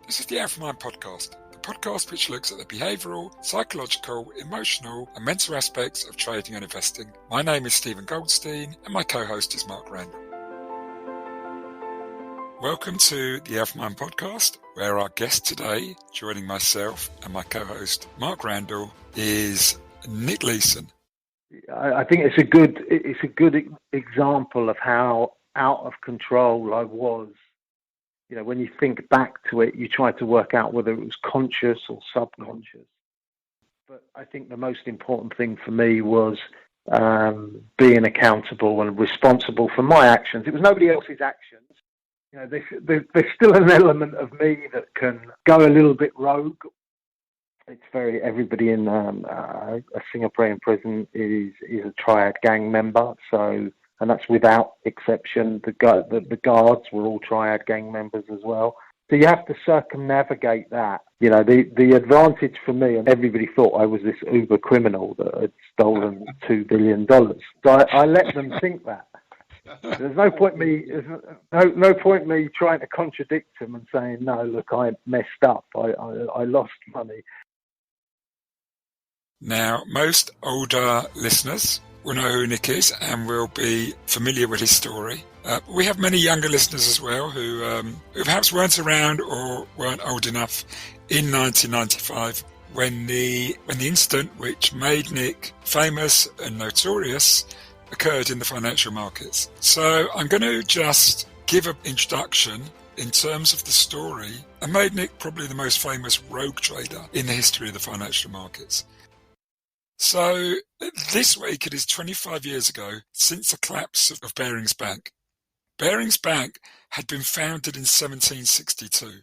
This is the Out of Mind podcast, the podcast which looks at the behavioural, psychological, emotional and mental aspects of trading and investing. My name is Stephen Goldstein and my co-host is Mark Randall. Welcome to the Out of Mind podcast, where our guest today, joining myself and my co-host Mark Randall, is Nick Leeson. I think it's a good example of how out of control I was. You know, when you think back to it, you try to work out whether it was conscious or subconscious. But I think the most important thing for me was being accountable and responsible for my actions. It was nobody else's actions. You know, there's still an element of me that can go a little bit rogue. It's everybody in a Singaporean prison is a triad gang member, and that's without exception. The guards were all triad gang members as well. So you have to circumnavigate that. You know, the advantage for me, and everybody thought I was this uber criminal that had stolen $2 billion. So I let them think that. There's no point me trying to contradict them and saying, no, look, I messed up. I lost money. Now, most older listeners will know who Nick is and will be familiar with his story. We have many younger listeners as well who perhaps weren't around or weren't old enough in 1995 when the incident which made Nick famous and notorious occurred in the financial markets. So I'm going to just give an introduction in terms of the story and made Nick probably the most famous rogue trader in the history of the financial markets. So this week it is 25 years ago since the collapse of Barings Bank. Barings Bank had been founded in 1762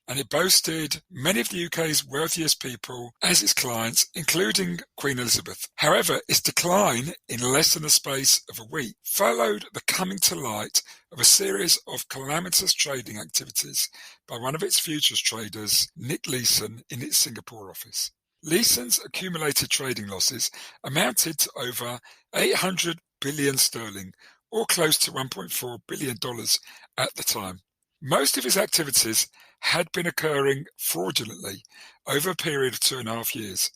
and it boasted many of the UK's wealthiest people as its clients, including Queen Elizabeth. However, its decline in less than the space of a week followed the coming to light of a series of calamitous trading activities by one of its futures traders, Nick Leeson, in its Singapore office. Leeson's accumulated trading losses amounted to over 800 billion sterling, or close to $1.4 billion at the time. Most of his activities had been occurring fraudulently over a period of 2.5 years,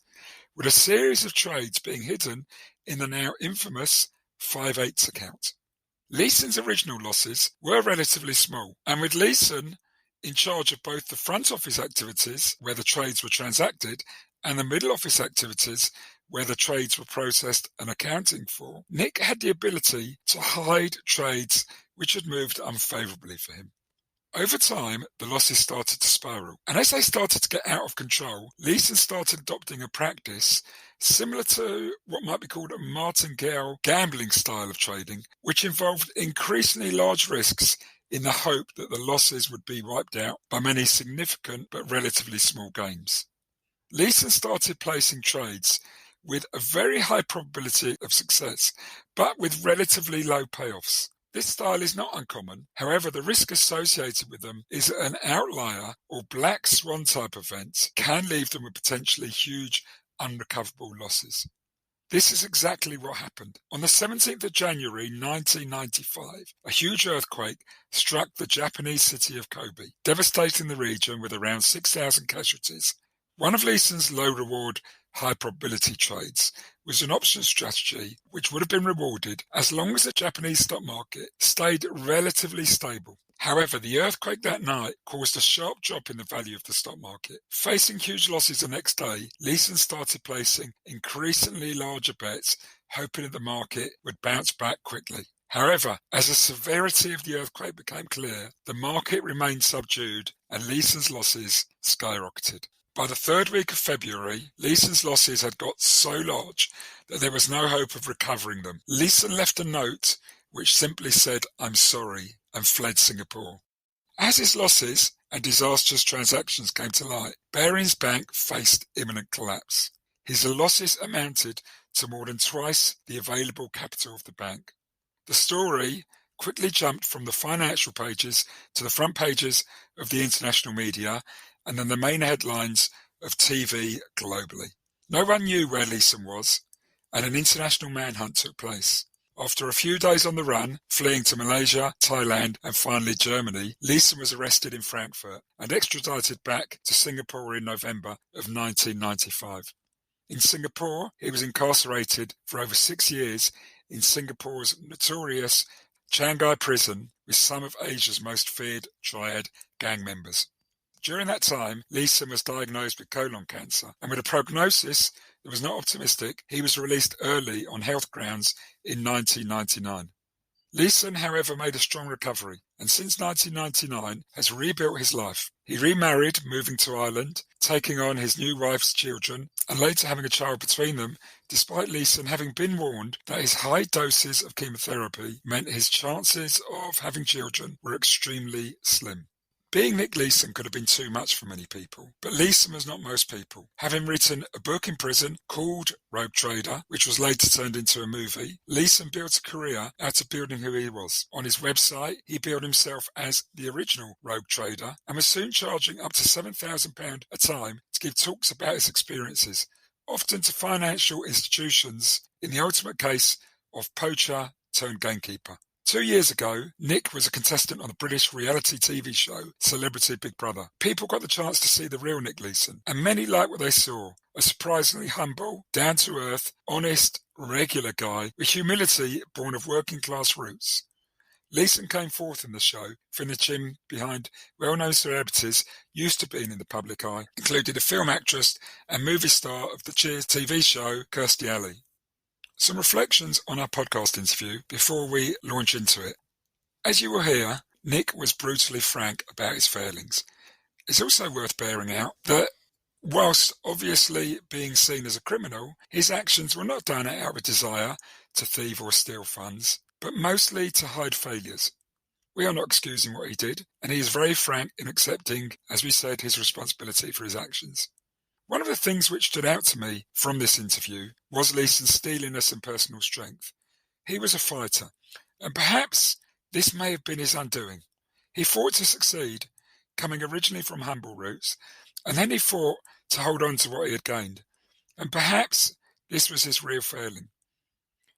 with a series of trades being hidden in the now infamous 5/8 account. Leeson's original losses were relatively small, and with Leeson in charge of both the front office activities, where the trades were transacted, and the middle office activities where the trades were processed and accounting for, Nick had the ability to hide trades which had moved unfavourably for him. Over time, the losses started to spiral, and as they started to get out of control, Leeson started adopting a practice similar to what might be called a martingale gambling style of trading, which involved increasingly large risks in the hope that the losses would be wiped out by many significant but relatively small gains. Leeson started placing trades with a very high probability of success, but with relatively low payoffs. This style is not uncommon. However, the risk associated with them is that an outlier or black swan type event can leave them with potentially huge unrecoverable losses. This is exactly what happened. On the 17th of January 1995, a huge earthquake struck the Japanese city of Kobe, devastating the region with around 6,000 casualties. One of Leeson's low-reward, high-probability trades was an option strategy which would have been rewarded as long as the Japanese stock market stayed relatively stable. However, the earthquake that night caused a sharp drop in the value of the stock market. Facing huge losses the next day, Leeson started placing increasingly larger bets, hoping that the market would bounce back quickly. However, as the severity of the earthquake became clear, the market remained subdued and Leeson's losses skyrocketed. By the third week of February, Leeson's losses had got so large that there was no hope of recovering them. Leeson left a note which simply said, "I'm sorry," and fled Singapore. As his losses and disastrous transactions came to light, Barings Bank faced imminent collapse. His losses amounted to more than twice the available capital of the bank. The story quickly jumped from the financial pages to the front pages of the international media and then the main headlines of TV globally. No one knew where Leeson was, and an international manhunt took place. After a few days on the run, fleeing to Malaysia, Thailand, and finally Germany, Leeson was arrested in Frankfurt and extradited back to Singapore in November of 1995. In Singapore, he was incarcerated for over 6 years in Singapore's notorious Changi prison with some of Asia's most feared triad gang members. During that time, Leeson was diagnosed with colon cancer, and with a prognosis that was not optimistic, he was released early on health grounds in 1999. Leeson, however, made a strong recovery, and since 1999 has rebuilt his life. He remarried, moving to Ireland, taking on his new wife's children, and later having a child between them, despite Leeson having been warned that his high doses of chemotherapy meant his chances of having children were extremely slim. Being Nick Leeson could have been too much for many people, but Leeson was not most people. Having written a book in prison called Rogue Trader, which was later turned into a movie, Leeson built a career out of building who he was. On his website, he billed himself as the original Rogue Trader and was soon charging up to £7,000 a time to give talks about his experiences, often to financial institutions, in the ultimate case of poacher turned gamekeeper. 2 years ago, Nick was a contestant on the British reality TV show Celebrity Big Brother. People got the chance to see the real Nick Leeson, and many liked what they saw. A surprisingly humble, down-to-earth, honest, regular guy with humility born of working-class roots. Leeson came forth in the show, finishing behind well-known celebrities used to being in the public eye, including the film actress and movie star of the Cheers TV show, Kirstie Alley. Some reflections on our podcast interview before we launch into it. As you will hear, Nick was brutally frank about his failings. It's also worth bearing out that whilst obviously being seen as a criminal, his actions were not done out of a desire to thieve or steal funds, but mostly to hide failures. We are not excusing what he did, and he is very frank in accepting, as we said, his responsibility for his actions. One of the things which stood out to me from this interview was Leeson's steeliness and personal strength. He was a fighter, and perhaps this may have been his undoing. He fought to succeed, coming originally from humble roots, and then he fought to hold on to what he had gained. And perhaps this was his real failing.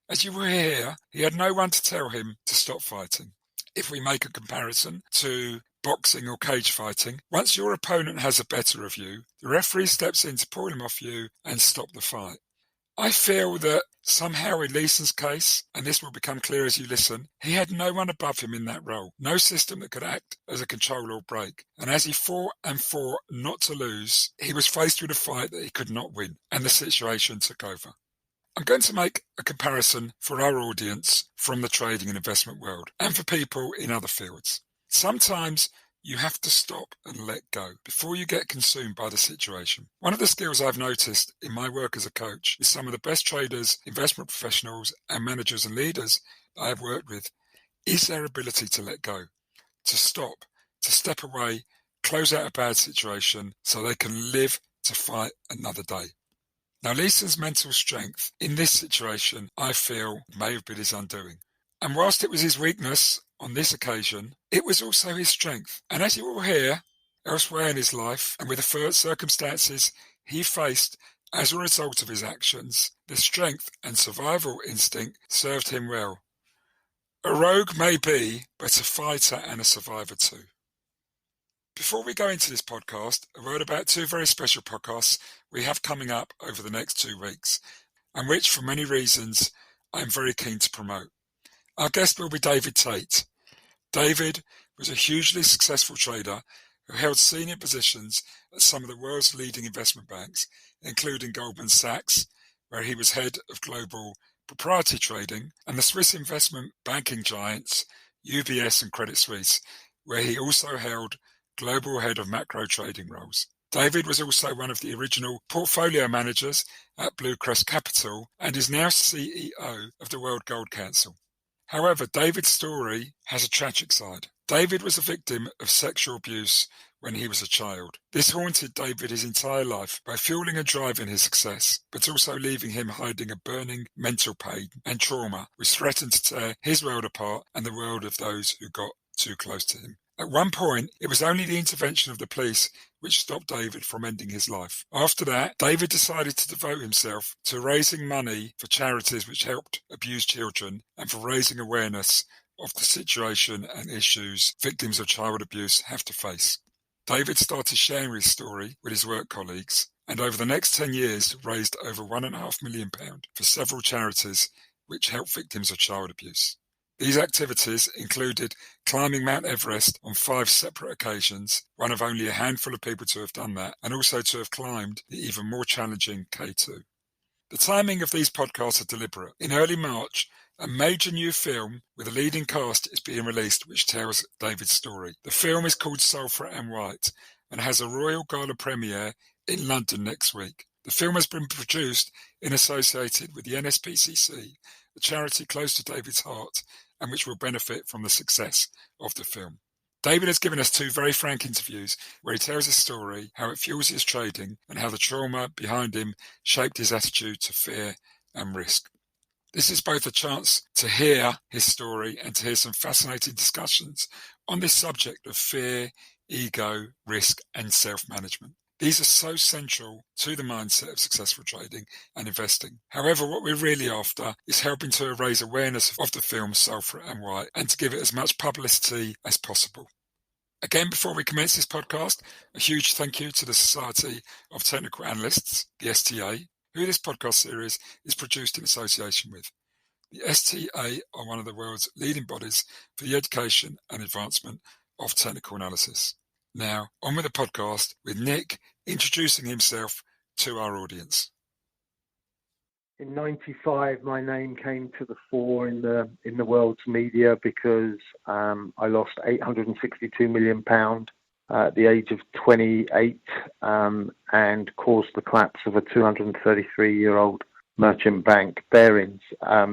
As you will hear, he had no one to tell him to stop fighting. If we make a comparison to boxing or cage fighting, once your opponent has a better of you, the referee steps in to pull him off you and stop the fight. I feel that somehow in Leeson's case, and this will become clear as you listen, he had no one above him in that role, no system that could act as a control or break. And as he fought and fought not to lose, he was faced with a fight that he could not win, and the situation took over. I'm going to make a comparison for our audience from the trading and investment world, and for people in other fields. Sometimes you have to stop and let go before you get consumed by the situation. One of the skills I've noticed in my work as a coach is some of the best traders, investment professionals, and managers and leaders that I have worked with is their ability to let go, to stop, to step away, close out a bad situation so they can live to fight another day. Now, Leeson's mental strength in this situation, I feel, may have been his undoing. And whilst it was his weakness on this occasion, it was also his strength. And as you will hear, elsewhere in his life, and with the first circumstances he faced as a result of his actions, the strength and survival instinct served him well. A rogue may be, but a fighter and a survivor too. Before we go into this podcast, a word about two very special podcasts we have coming up over the next 2 weeks, and which, for many reasons, I'm very keen to promote. Our guest will be David Tate. David was a hugely successful trader who held senior positions at some of the world's leading investment banks, including Goldman Sachs, where he was head of global proprietary trading, and the Swiss investment banking giants UBS and Credit Suisse, where he also held global head of macro trading roles. David was also one of the original portfolio managers at Blue Crest Capital and is now CEO of the World Gold Council. However, David's story has a tragic side. David was a victim of sexual abuse when he was a child. This haunted David his entire life, by fueling and driving his success, but also leaving him hiding a burning mental pain and trauma which threatened to tear his world apart and the world of those who got too close to him. At one point, it was only the intervention of the police which stopped David from ending his life. After that, David decided to devote himself to raising money for charities which helped abused children and for raising awareness of the situation and issues victims of child abuse have to face. David started sharing his story with his work colleagues, and over the next 10 years raised over £1.5 million for several charities which help victims of child abuse. These activities included climbing Mount Everest on 5 separate occasions, one of only a handful of people to have done that, and also to have climbed the even more challenging K2. The timing of these podcasts are deliberate. In early March, a major new film with a leading cast is being released which tells David's story. The film is called Sulphur and White and has a royal gala premiere in London next week. The film has been produced in associated with the NSPCC, a charity close to David's heart and which will benefit from the success of the film. David has given us 2 very frank interviews where he tells his story, how it fuels his trading, and how the trauma behind him shaped his attitude to fear and risk. This is both a chance to hear his story and to hear some fascinating discussions on this subject of fear, ego, risk, and self-management. These are so central to the mindset of successful trading and investing. However, what we're really after is helping to raise awareness of the film Sulphur and White and to give it as much publicity as possible. Again, before we commence this podcast, a huge thank you to the Society of Technical Analysts, the STA, who this podcast series is produced in association with. The STA are one of the world's leading bodies for the education and advancement of technical analysis. Now, on with the podcast with Nick introducing himself to our audience. In '95, my name came to the fore in the world's media because I lost £862 million at the age of 28 and caused the collapse of a 233-year-old merchant bank, Barings. I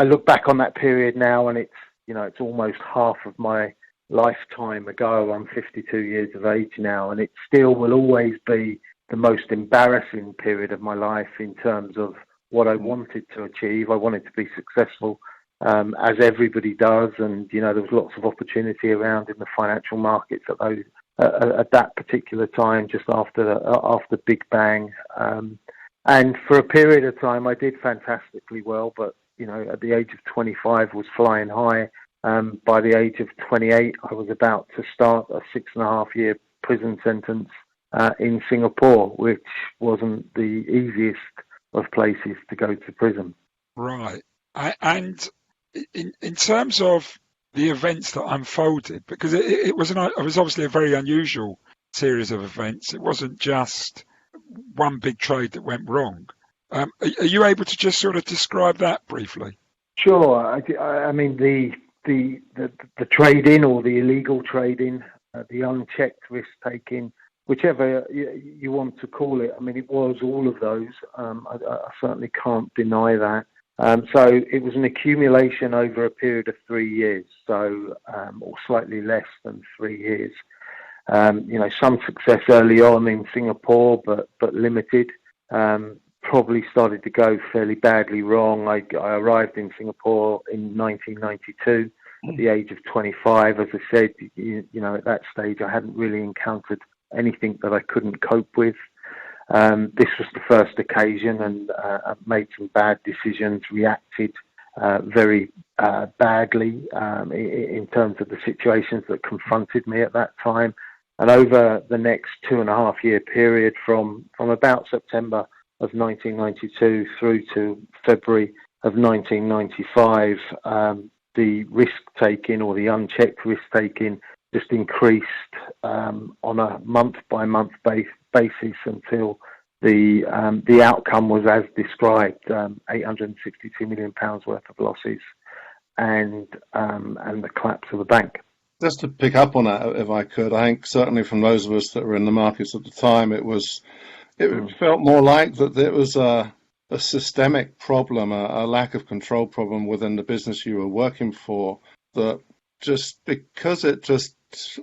look back on that period now, and it's almost half of my lifetime ago. I'm 52 years of age now, and it still will always be the most embarrassing period of my life in terms of what I wanted to achieve. I wanted to be successful, as everybody does, and there was lots of opportunity around in the financial markets at that particular time, just after Big Bang. And for a period of time, I did fantastically well, but at the age of 25, was flying high. By the age of 28, I was about to start a 6.5-year prison sentence in Singapore, which wasn't the easiest of places to go to prison. Right. And in terms of the events that unfolded, because it was obviously a very unusual series of events. It wasn't just one big trade that went wrong. Are you able to just sort of describe that briefly? Sure. I mean, the trade-in or the illegal trade-in, the unchecked risk-taking, whichever you want to call it. I mean, it was all of those. I certainly can't deny that. So it was an accumulation over a period of 3 years, or slightly less than 3 years. Some success early on in Singapore, but limited. Probably started to go fairly badly wrong. I arrived in Singapore in 1992 at the age of 25. As I said, at that stage I hadn't really encountered anything that I couldn't cope with. This was the first occasion, and I made some bad decisions, reacted very badly in terms of the situations that confronted me at that time. And over the next 2.5-year period, from about September of 1992 through to February of 1995, the risk-taking or the unchecked risk-taking just increased on a month-by-month basis until the outcome was as described, £862 million worth of losses and the collapse of the bank. Just to pick up on that, if I could, I think certainly from those of us that were in the markets at the time, it felt more like that there was a systemic problem, a lack of control problem within the business you were working for, that just because it just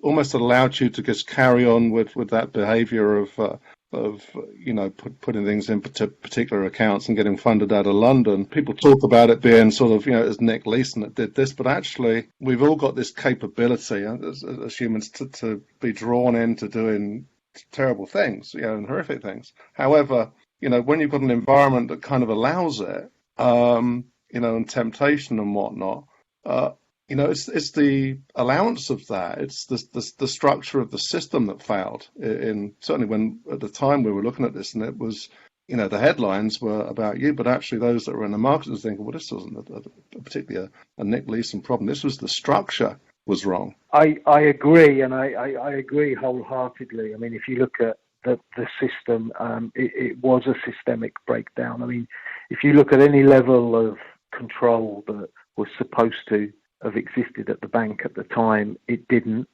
almost allowed you to just carry on with that behavior of putting things in particular accounts and getting funded out of London. People talk about it being sort of, it's Nick Leeson that did this, but actually we've all got this capability as humans to be drawn into doing terrible things, and horrific things. However, when you've got an environment that kind of allows it, and temptation and whatnot, it's the allowance of that. It's the structure of the system that failed. Certainly when at the time we were looking at this, and it was, the headlines were about you, but actually those that were in the market were thinking, well, this wasn't particularly a Nick Leeson problem. This was the structure was wrong. I agree, and I agree wholeheartedly. I mean, if you look at the system, it was a systemic breakdown. I mean, if you look at any level of control that was supposed to have existed at the bank at the time, it didn't.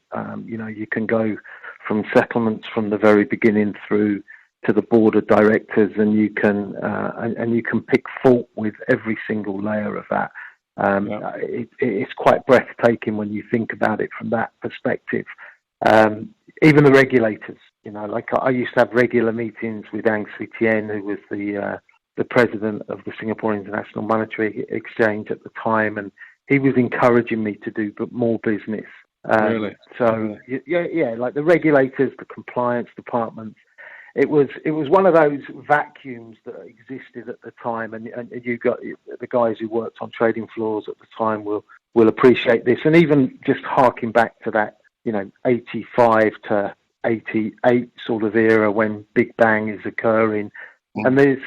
You can go from settlements from the very beginning through to the board of directors, and you can pick fault with every single layer of that. It's quite breathtaking when you think about it from that perspective. Even the regulators, like I used to have regular meetings with Ang Sui Tien, who was the president of the Singapore International Monetary Exchange at the time, and he was encouraging me to do more business. Really? So yeah, like the regulators, the compliance departments. It was one of those vacuums that existed at the time, and you got the guys who worked on trading floors at the time will appreciate this, and even just harking back to that 85 to 88 sort of era when Big Bang is occurring, and there's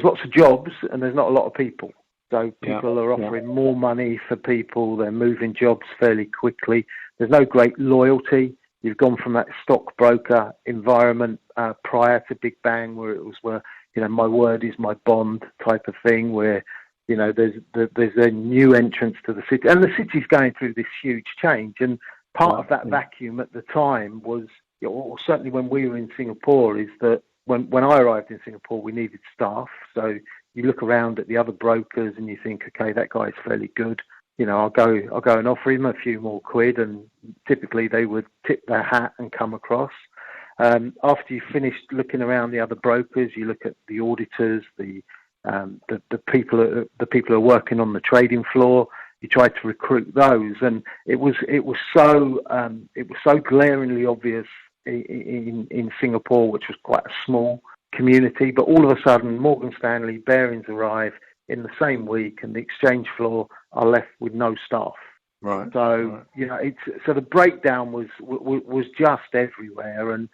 lots of jobs and there's not a lot of people. So people are offering more money for people. They're moving jobs fairly quickly. There's no great loyalty. You've gone from that stockbroker environment prior to Big Bang, where it was my word is my bond type of thing, where there's a new entrance to the city, and the city's going through this huge change. And part of that vacuum at the time was, or certainly when we were in Singapore, is that when I arrived in Singapore, we needed staff. So you look around at the other brokers and you think, okay, that guy's fairly good. I'll go and offer him a few more quid, and typically they would tip their hat and come across. After you finished looking around the other brokers, you look at the auditors, the people who are working on the trading floor. You try to recruit those, and it was so glaringly obvious in Singapore, which was quite a small community. But all of a sudden, Morgan Stanley, Barings arrive in the same week, and the exchange floor are left with no staff. Right. So so the breakdown was just everywhere, and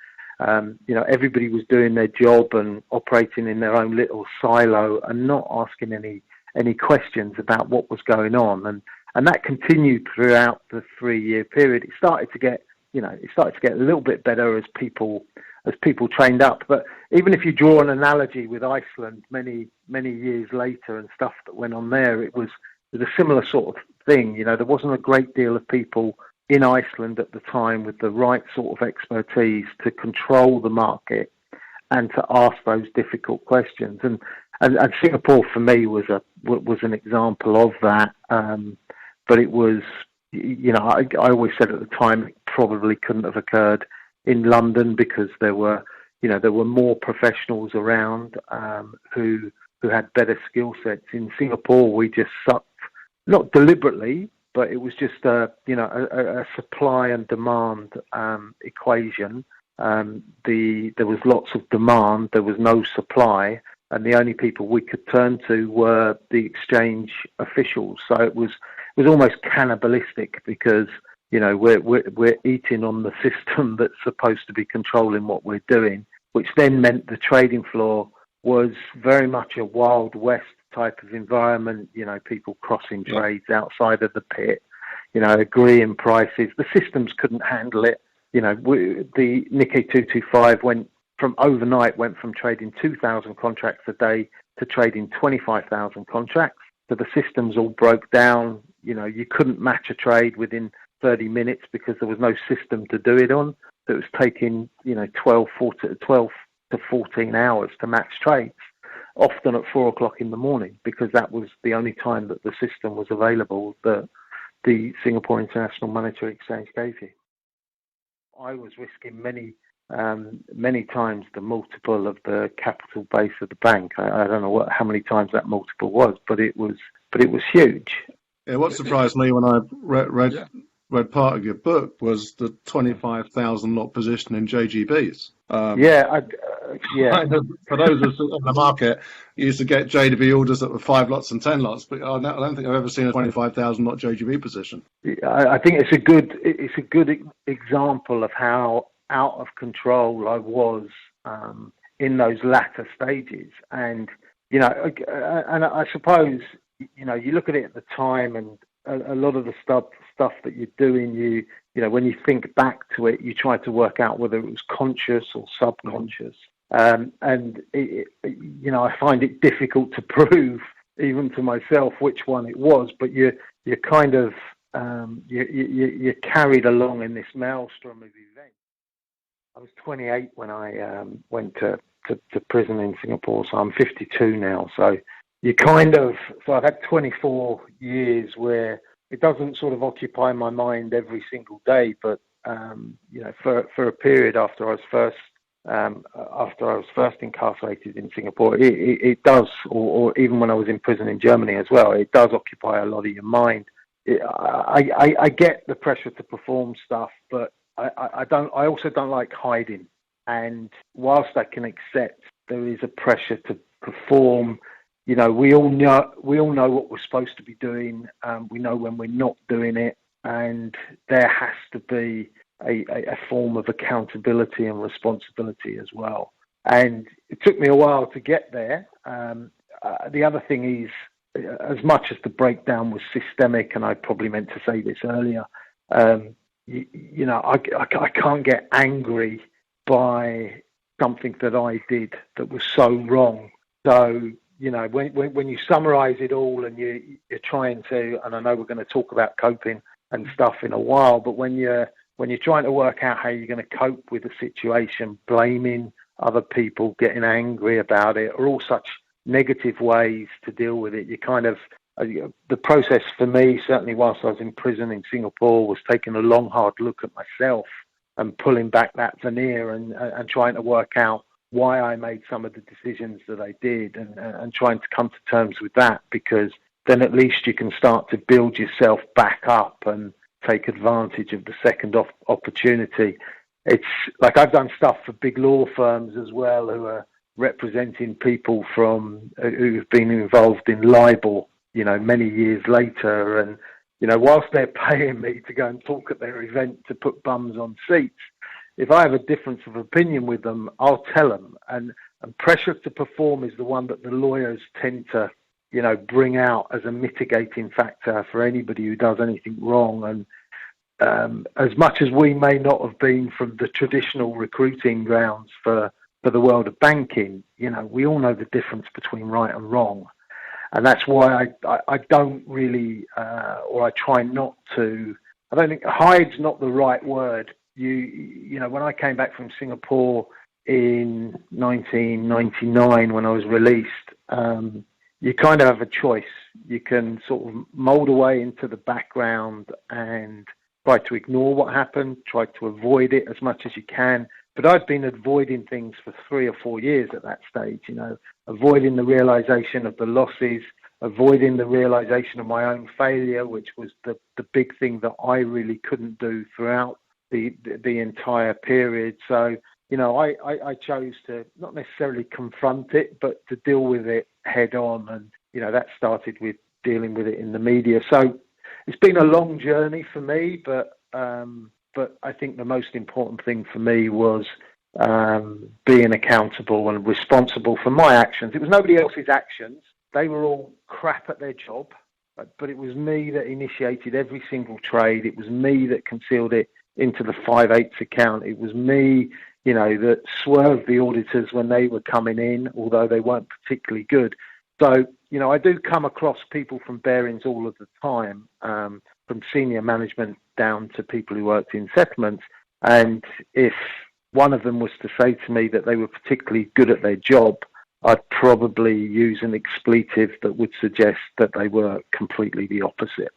everybody was doing their job and operating in their own little silo and not asking any questions about what was going on, and that continued throughout the 3-year period. It started to get a little bit better as people trained up. But even if you draw an analogy with Iceland many years later and stuff that went on there, it was a similar sort of thing. There wasn't a great deal of people in Iceland at the time with the right sort of expertise to control the market and to ask those difficult questions. And Singapore for me was an example of that. But it was, I always said at the time it probably couldn't have occurred in London because there were more professionals around who had better skill sets. In Singapore, we just sucked, not deliberately, but it was just a supply and demand equation. There was lots of demand, there was no supply, and the only people we could turn to were the exchange officials. So it was almost cannibalistic because we're eating on the system that's supposed to be controlling what we're doing, which then meant the trading floor was very much a Wild West type of environment. People crossing trades outside of the pit, agreeing prices. The systems couldn't handle it. The Nikkei 225 went from trading 2,000 contracts a day to trading 25,000 contracts. So the systems all broke down. You couldn't match a trade within 30 minutes because there was no system to do it on. So it was taking 12 to 14 hours to match trades, often at 4 o'clock in the morning, because that was the only time that the system was available that the Singapore International Monetary Exchange gave you. I was risking many many times the multiple of the capital base of the bank. I don't know how many times that multiple was, but it was huge. Yeah, what surprised me when I read part of your book was the 25,000 lot position in JGBs. For those of us in the market, you used to get JGB orders that were 5 lots and 10 lots, but I don't think I've ever seen a 25,000 lot JGB position. I think it's a good example of how out of control I was in those latter stages, and I suppose you look at it at the time, and a lot of the stuff that you're doing, you when you think back to it, you try to work out whether it was conscious or subconscious. And I find it difficult to prove, even to myself, which one it was. But you're kind of you're carried along in this maelstrom of events. I was 28 when I went to prison in Singapore, so I'm 52 now. So I've had 24 years where it doesn't sort of occupy my mind every single day, but for a period after I was first incarcerated in Singapore, it does, or even when I was in prison in Germany as well, it does occupy a lot of your mind. I get the pressure to perform stuff, but I also don't like hiding. And whilst I can accept there is a pressure to perform, we all know what we're supposed to be doing. We know when we're not doing it, and there has to be a form of accountability and responsibility as well. And it took me a while to get there. The other thing is, as much as the breakdown was systemic, and I probably meant to say this earlier, I can't get angry by something that I did that was so wrong. So, when you summarize it all and you're trying to, and I know we're going to talk about coping and stuff in a while, but when you're trying to work out how you're going to cope with the situation, blaming other people, getting angry about it, are all such negative ways to deal with it. You kind of, the process for me, certainly whilst I was in prison in Singapore, was taking a long, hard look at myself and pulling back that veneer and trying to work out why I made some of the decisions that I did, and trying to come to terms with that, because then at least you can start to build yourself back up and take advantage of the second opportunity. It's like I've done stuff for big law firms as well, who are representing people who've been involved in libel, many years later. And, whilst they're paying me to go and talk at their event to put bums on seats, if I have a difference of opinion with them, I'll tell them. And pressure to perform is the one that the lawyers tend to, bring out as a mitigating factor for anybody who does anything wrong. And as much as we may not have been from the traditional recruiting grounds for the world of banking, we all know the difference between right and wrong. And that's why I don't really, or I try not to, I don't think hide's not the right word. When I came back from Singapore in 1999, when I was released, you kind of have a choice. You can sort of mold away into the background and try to ignore what happened, try to avoid it as much as you can. But I'd been avoiding things for 3 or 4 years at that stage, avoiding the realization of the losses, avoiding the realization of my own failure, which was the big thing that I really couldn't do throughout the entire period. So, I chose to not necessarily confront it, but to deal with it head on. And, that started with dealing with it in the media. So it's been a long journey for me, but I think the most important thing for me was being accountable and responsible for my actions. It was nobody else's actions. They were all crap at their job, but it was me that initiated every single trade. It was me that concealed it into the 5/8 account. It was me, that swerved the auditors when they were coming in, although they weren't particularly good. So, I do come across people from Barings all of the time, from senior management down to people who worked in settlements. And if one of them was to say to me that they were particularly good at their job, I'd probably use an expletive that would suggest that they were completely the opposite.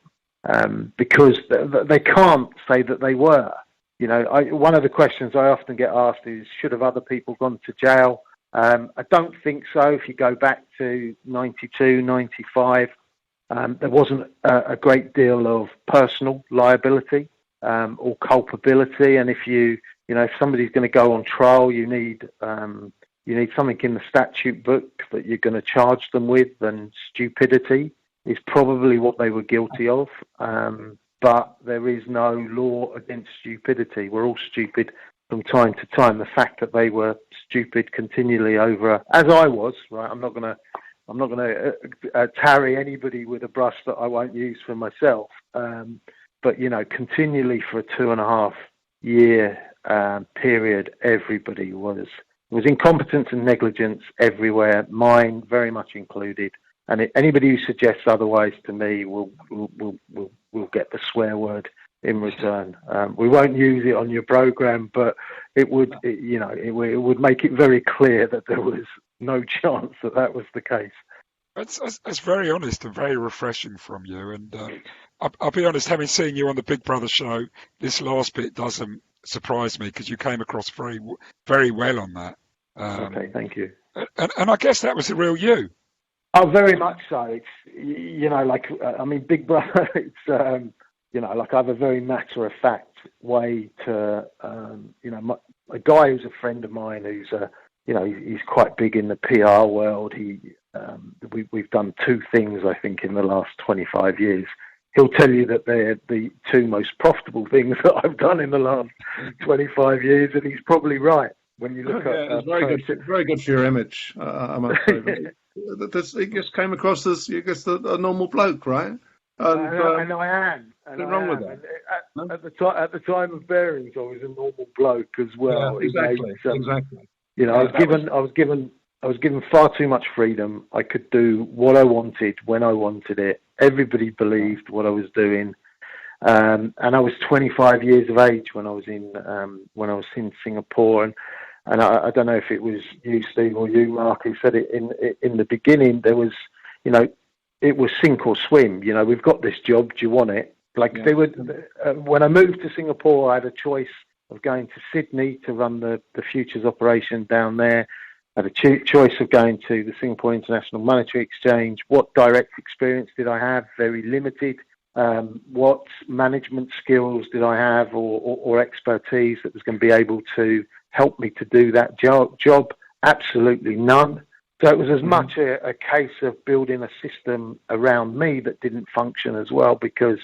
Because they can't say that they were. One of the questions I often get asked is, should have other people gone to jail? I don't think so. If you go back to 92, 95, there wasn't a great deal of personal liability or culpability. And if if somebody's going to go on trial, you need something in the statute book that you're going to charge them with, and stupidity is probably what they were guilty of. But there is no law against stupidity. We're all stupid from time to time. The fact that they were stupid continually as I was, right? I'm not going to tarry anybody with a brush that I won't use for myself. But continually for a 2.5 year period, everybody was incompetence and negligence everywhere, mine very much included. And anybody who suggests otherwise to me will get the swear word in return. We won't use it on your program, but it would make it very clear that there was no chance that was the case. That's very honest and very refreshing from you. And I'll be honest, having seen you on the Big Brother show, this last bit doesn't surprise me, because you came across very, very well on that. Okay, thank you. And I guess that was the real you. Oh, very much so. It's, Big Brother, it's, I have a very matter-of-fact way to, a guy who's a friend of mine who's, he's quite big in the PR world. We've done 2 things, I think, in the last 25 years. He'll tell you that they're the 2 most profitable things that I've done in the last 25 years, and he's probably right. When you look at it's very good for your image. I must say. He just came across as a normal bloke, right? And I am. Nothing wrong with that. At the time of Barings, I was a normal bloke as well. Yeah, exactly. I was given far too much freedom. I could do what I wanted when I wanted it. Everybody believed what I was doing. And I was 25 years of age when I was in Singapore, and I don't know if it was you, Steve, or you, Mark, who said it in the beginning. There was, it was sink or swim. We've got this job. Do you want it? When I moved to Singapore, I had a choice of going to Sydney to run the futures operation down there. I had a choice of going to the Singapore International Monetary Exchange. What direct experience did I have? Very limited. What management skills did I have or expertise that was going to be able to help me to do that job? Absolutely none. So it was as much a case of building a system around me that didn't function as well, because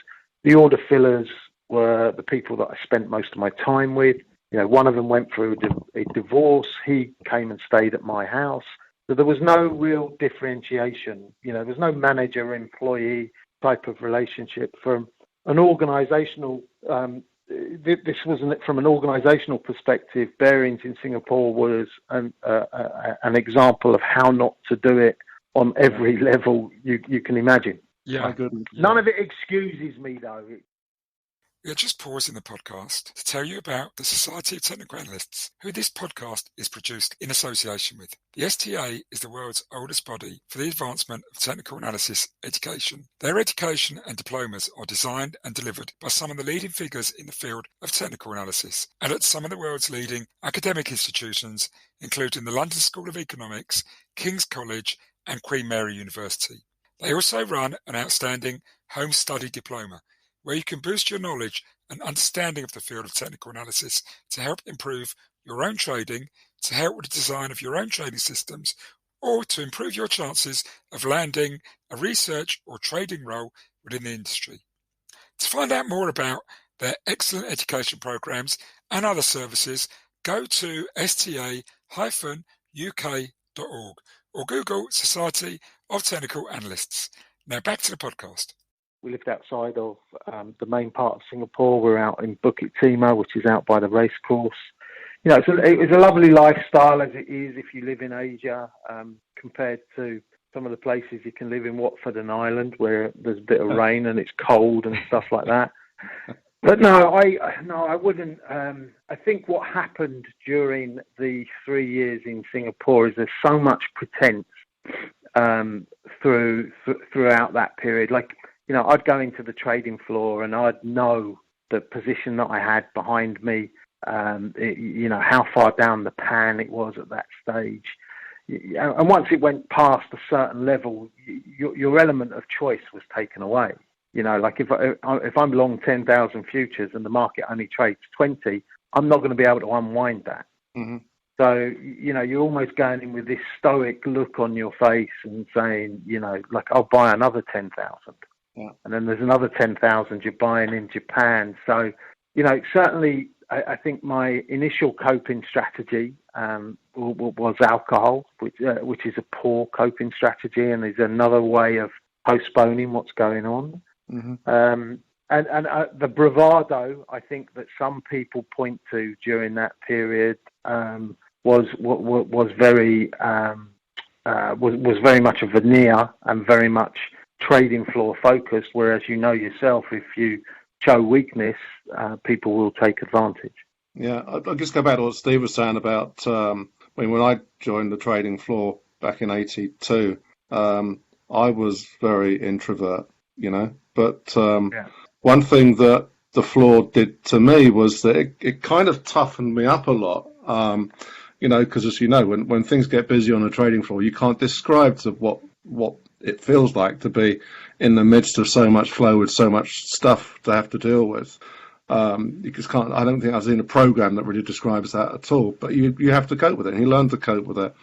the order fillers were the people that I spent most of my time with. One of them went through a divorce. He came and stayed at my house. So there was no real differentiation. There was no manager-employee type of relationship. From an organisational, this wasn't from an organisational perspective. Barings in Singapore was an example of how not to do it on every level you can imagine. Yeah. None of it excuses me, though. We are just pausing the podcast to tell you about the Society of Technical Analysts, who this podcast is produced in association with. The STA is the world's oldest body for the advancement of technical analysis education. Their education and diplomas are designed and delivered by some of the leading figures in the field of technical analysis, and at some of the world's leading academic institutions, including the London School of Economics, King's College, and Queen Mary University. They also run an outstanding home study diploma, where you can boost your knowledge and understanding of the field of technical analysis to help improve your own trading, to help with the design of your own trading systems, or to improve your chances of landing a research or trading role within the industry. To find out more about their excellent education programs and other services, go to sta-uk.org or Google Society of Technical Analysts. Now back to the podcast. We lived outside of the main part of Singapore. We're out in Bukit Timah, which is out by the racecourse. It's a lovely lifestyle as it is if you live in Asia, compared to some of the places you can live in Watford and Ireland, where there's a bit of rain and it's cold and stuff like that. But no, I wouldn't. I think what happened during the 3 years in Singapore is there's so much pretense throughout that period. I'd go into the trading floor and I'd know the position that I had behind me, how far down the pan it was at that stage. And once it went past a certain level, your element of choice was taken away. Like if I'm long 10,000 futures and the market only trades 20, I'm not going to be able to unwind that. Mm-hmm. So, you're almost going in with this stoic look on your face and saying, like, I'll buy another 10,000. Yeah. And then there's another 10,000 you're buying in Japan. So, certainly I think my initial coping strategy was alcohol, which is a poor coping strategy and is another way of postponing what's going on. Mm-hmm. And the bravado, I think, that some people point to during that period was very much a veneer and very much trading floor focused. Whereas yourself, if you show weakness, people will take advantage. Yeah, I'll just go back to what Steve was saying about when I joined the trading floor back in '82. I was very introvert, but one thing that the floor did to me was that it kind of toughened me up a lot. Because as when things get busy on a trading floor, you can't describe to what it feels like to be in the midst of so much flow with so much stuff to have to deal with. You just can't. I don't think I've seen a program that really describes that at all. But you have to cope with it, and you learn to cope with it.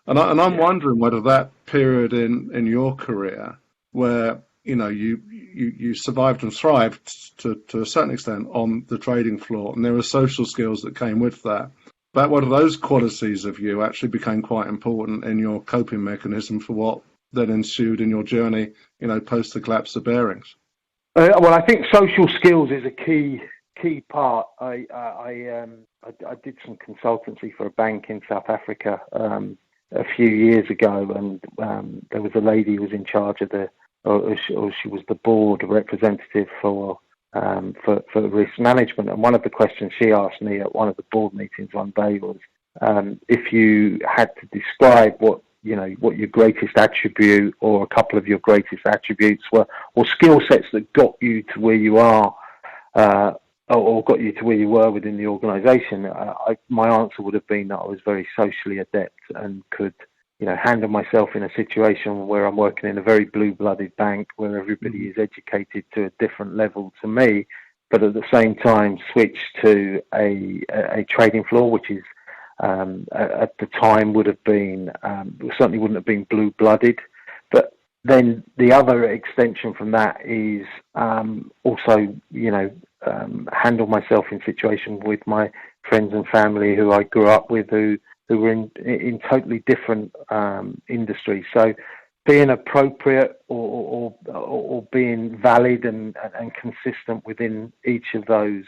And I'm wondering whether that period in your career where you survived and thrived to a certain extent on the trading floor, and there were social skills that came with that. But what of those qualities of you actually became quite important in your coping mechanism for what then ensued in your journey, post the collapse of Barings? Well, I think social skills is a key part. I did some consultancy for a bank in South Africa a few years ago, and there was a lady who was in charge of she was the board representative for risk management. And one of the questions she asked me at one of the board meetings one day was, if you had to describe what your greatest attribute or a couple of your greatest attributes were, or skill sets that got you to where you are, or got you to where you were within the organisation, my answer would have been that I was very socially adept and could, handle myself in a situation where I'm working in a very blue-blooded bank where everybody is educated to a different level to me, but at the same time switch to a trading floor, which is at the time would have been certainly wouldn't have been blue-blooded. But then the other extension from that is also, handle myself in situations with my friends and family who I grew up with who were in totally different industries. So being appropriate or being valid and consistent within each of those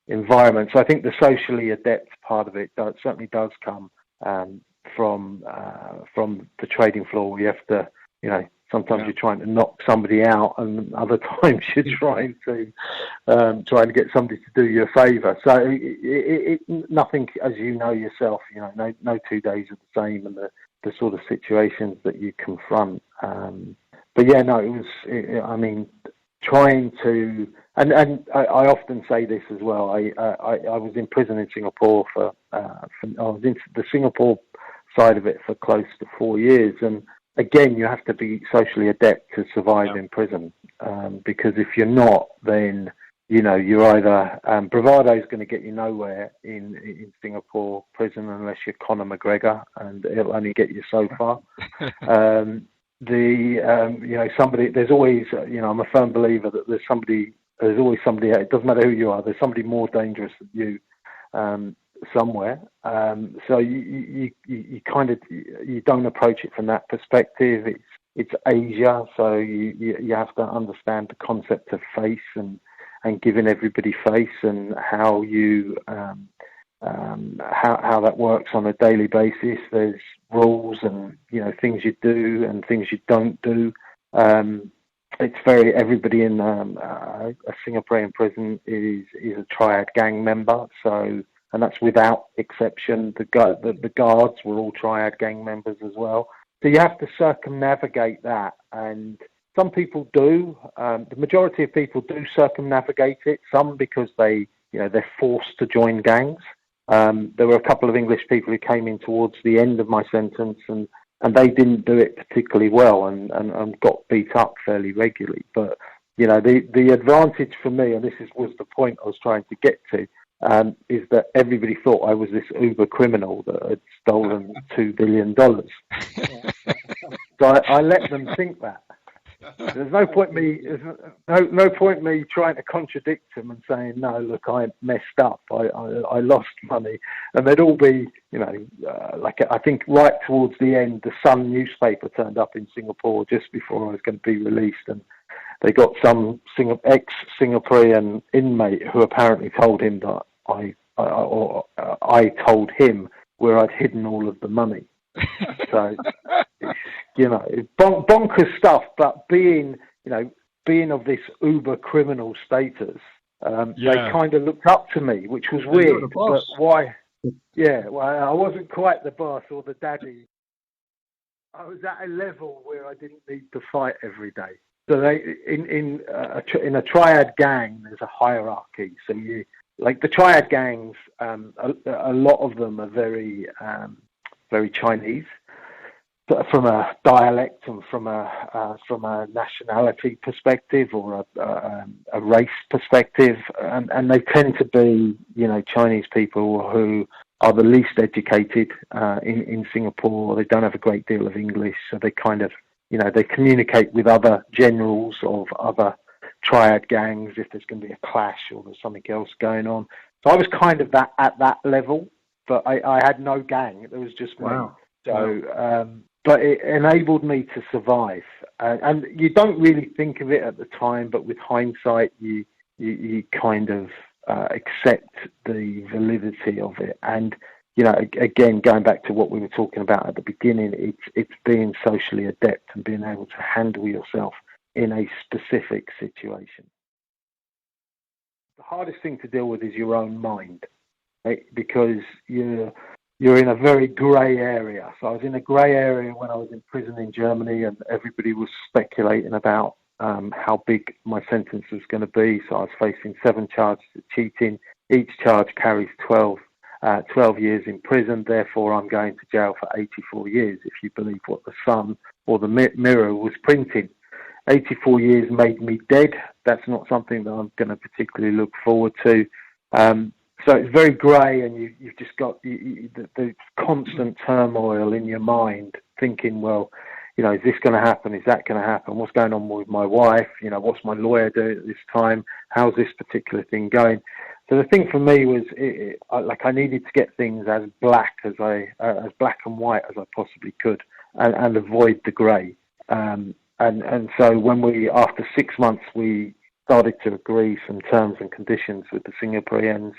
environments. So I think the socially adept part of it certainly does come from the trading floor, where you have to, sometimes you're trying to knock somebody out, and other times you're trying to get somebody to do you a favour. So nothing, as you know yourself, no 2 days are the same, and the sort of situations that you confront. But yeah, no, trying to, and I often say this as well. I was in prison in Singapore I was in the Singapore side of it for close to 4 years, and again, you have to be socially adept to survive in prison, because if you're not, then you're either bravado is going to get you nowhere in Singapore prison unless you're Conor McGregor, and it'll only get you so far. Somebody. There's always, I'm a firm believer that there's always somebody. It doesn't matter who you are. There's somebody more dangerous than you somewhere. So you kind of you don't approach it from that perspective. It's Asia, so you have to understand the concept of face and giving everybody face, and how you how that works on a daily basis. There's rules and things you do and things you don't do. It's everybody in a Singaporean prison is a triad gang member. So, and that's without exception. The guards were all triad gang members as well. So you have to circumnavigate that, and Some people do. The majority of people do circumnavigate it. Some because they're forced to join gangs. There were a couple of English people who came in towards the end of my sentence, and they didn't do it particularly well, and got beat up fairly regularly. But the advantage for me, and was the point I was trying to get to, is that everybody thought I was this uber criminal that had stolen $2 billion. So I let them think that. There's no point me trying to contradict them and saying, no, look, I messed up. I lost money, and they'd all be, I think right towards the end, the Sun newspaper turned up in Singapore just before I was going to be released, and they got some ex-Singaporean inmate who apparently told him that I told him where I'd hidden all of the money. So, bonkers stuff. But being of this uber criminal status, they kind of looked up to me, which was weird. But why? Yeah, well, I wasn't quite the boss or the daddy. I was at a level where I didn't need to fight every day. So in a triad gang, there's a hierarchy. So the triad gangs, a lot of them are very Chinese, from a dialect and from a nationality perspective or a race perspective, and they tend to be Chinese people who are the least educated in Singapore. They don't have a great deal of English, so they kind of they communicate with other generals of other triad gangs if there's going to be a clash or there's something else going on. So I was kind of at that level, but I had no gang. It was just me. Wow. So, but it enabled me to survive. And you don't really think of it at the time, but with hindsight, you kind of accept the validity of it. And again, going back to what we were talking about at the beginning, it's being socially adept and being able to handle yourself in a specific situation. The hardest thing to deal with is your own mind, right? Because you're in a very grey area. So I was in a grey area when I was in prison in Germany, and everybody was speculating about how big my sentence was going to be. So I was facing 7 charges of cheating. Each charge carries 12 years in prison. Therefore, I'm going to jail for 84 years, if you believe what the Sun or the Mirror was printing. 84 years made me dead. That's not something that I'm going to particularly look forward to. So it's very grey, and you've just got the constant turmoil in your mind, thinking, well, is this going to happen? Is that going to happen? What's going on with my wife? What's my lawyer doing at this time? How's this particular thing going? So the thing for me was, I needed to get things as black and white as I possibly could, and avoid the grey. And so when after 6 months, we started to agree some terms and conditions with the Singaporeans.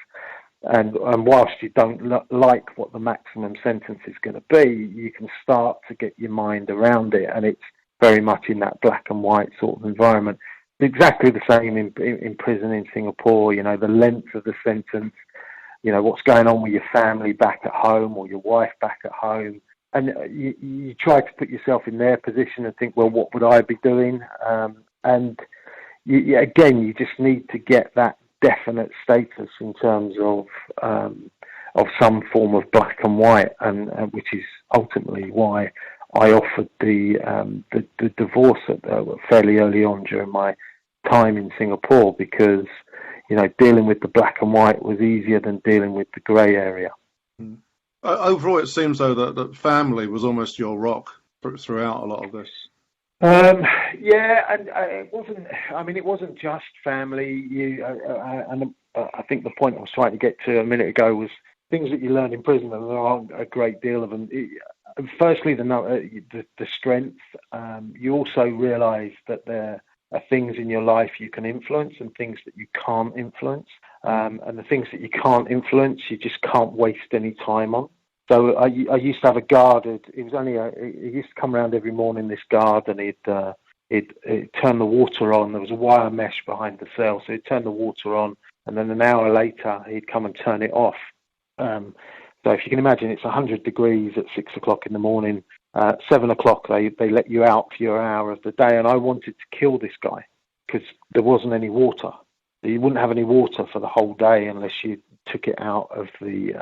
And whilst you don't like what the maximum sentence is going to be, you can start to get your mind around it. And it's very much in that black and white sort of environment. Exactly the same in prison in Singapore, the length of the sentence, what's going on with your family back at home or your wife back at home. And you try to put yourself in their position and think, well, what would I be doing? And you just need to get that definite status in terms of some form of black and white, and which is ultimately why I offered the divorce fairly early on during my time in Singapore, because dealing with the black and white was easier than dealing with the grey area. Overall, it seems though that family was almost your rock throughout a lot of this. Yeah, and it wasn't. I mean, it wasn't just family. And I think the point I was trying to get to a minute ago was things that you learn in prison, and there aren't a great deal of them. Firstly, the strength. You also realise that there are things in your life you can influence and things that you can't influence. And the things that you can't influence, you just can't waste any time on. So I used to have a guard. He used to come around every morning, this guard, and he'd turn the water on. There was a wire mesh behind the cell, so he'd turn the water on, and then an hour later he'd come and turn it off. So if you can imagine, it's 100 degrees at 6 o'clock in the morning. 7 o'clock, they let you out for your hour of the day, and I wanted to kill this guy because there wasn't any water. You wouldn't have any water for the whole day unless you took it out of the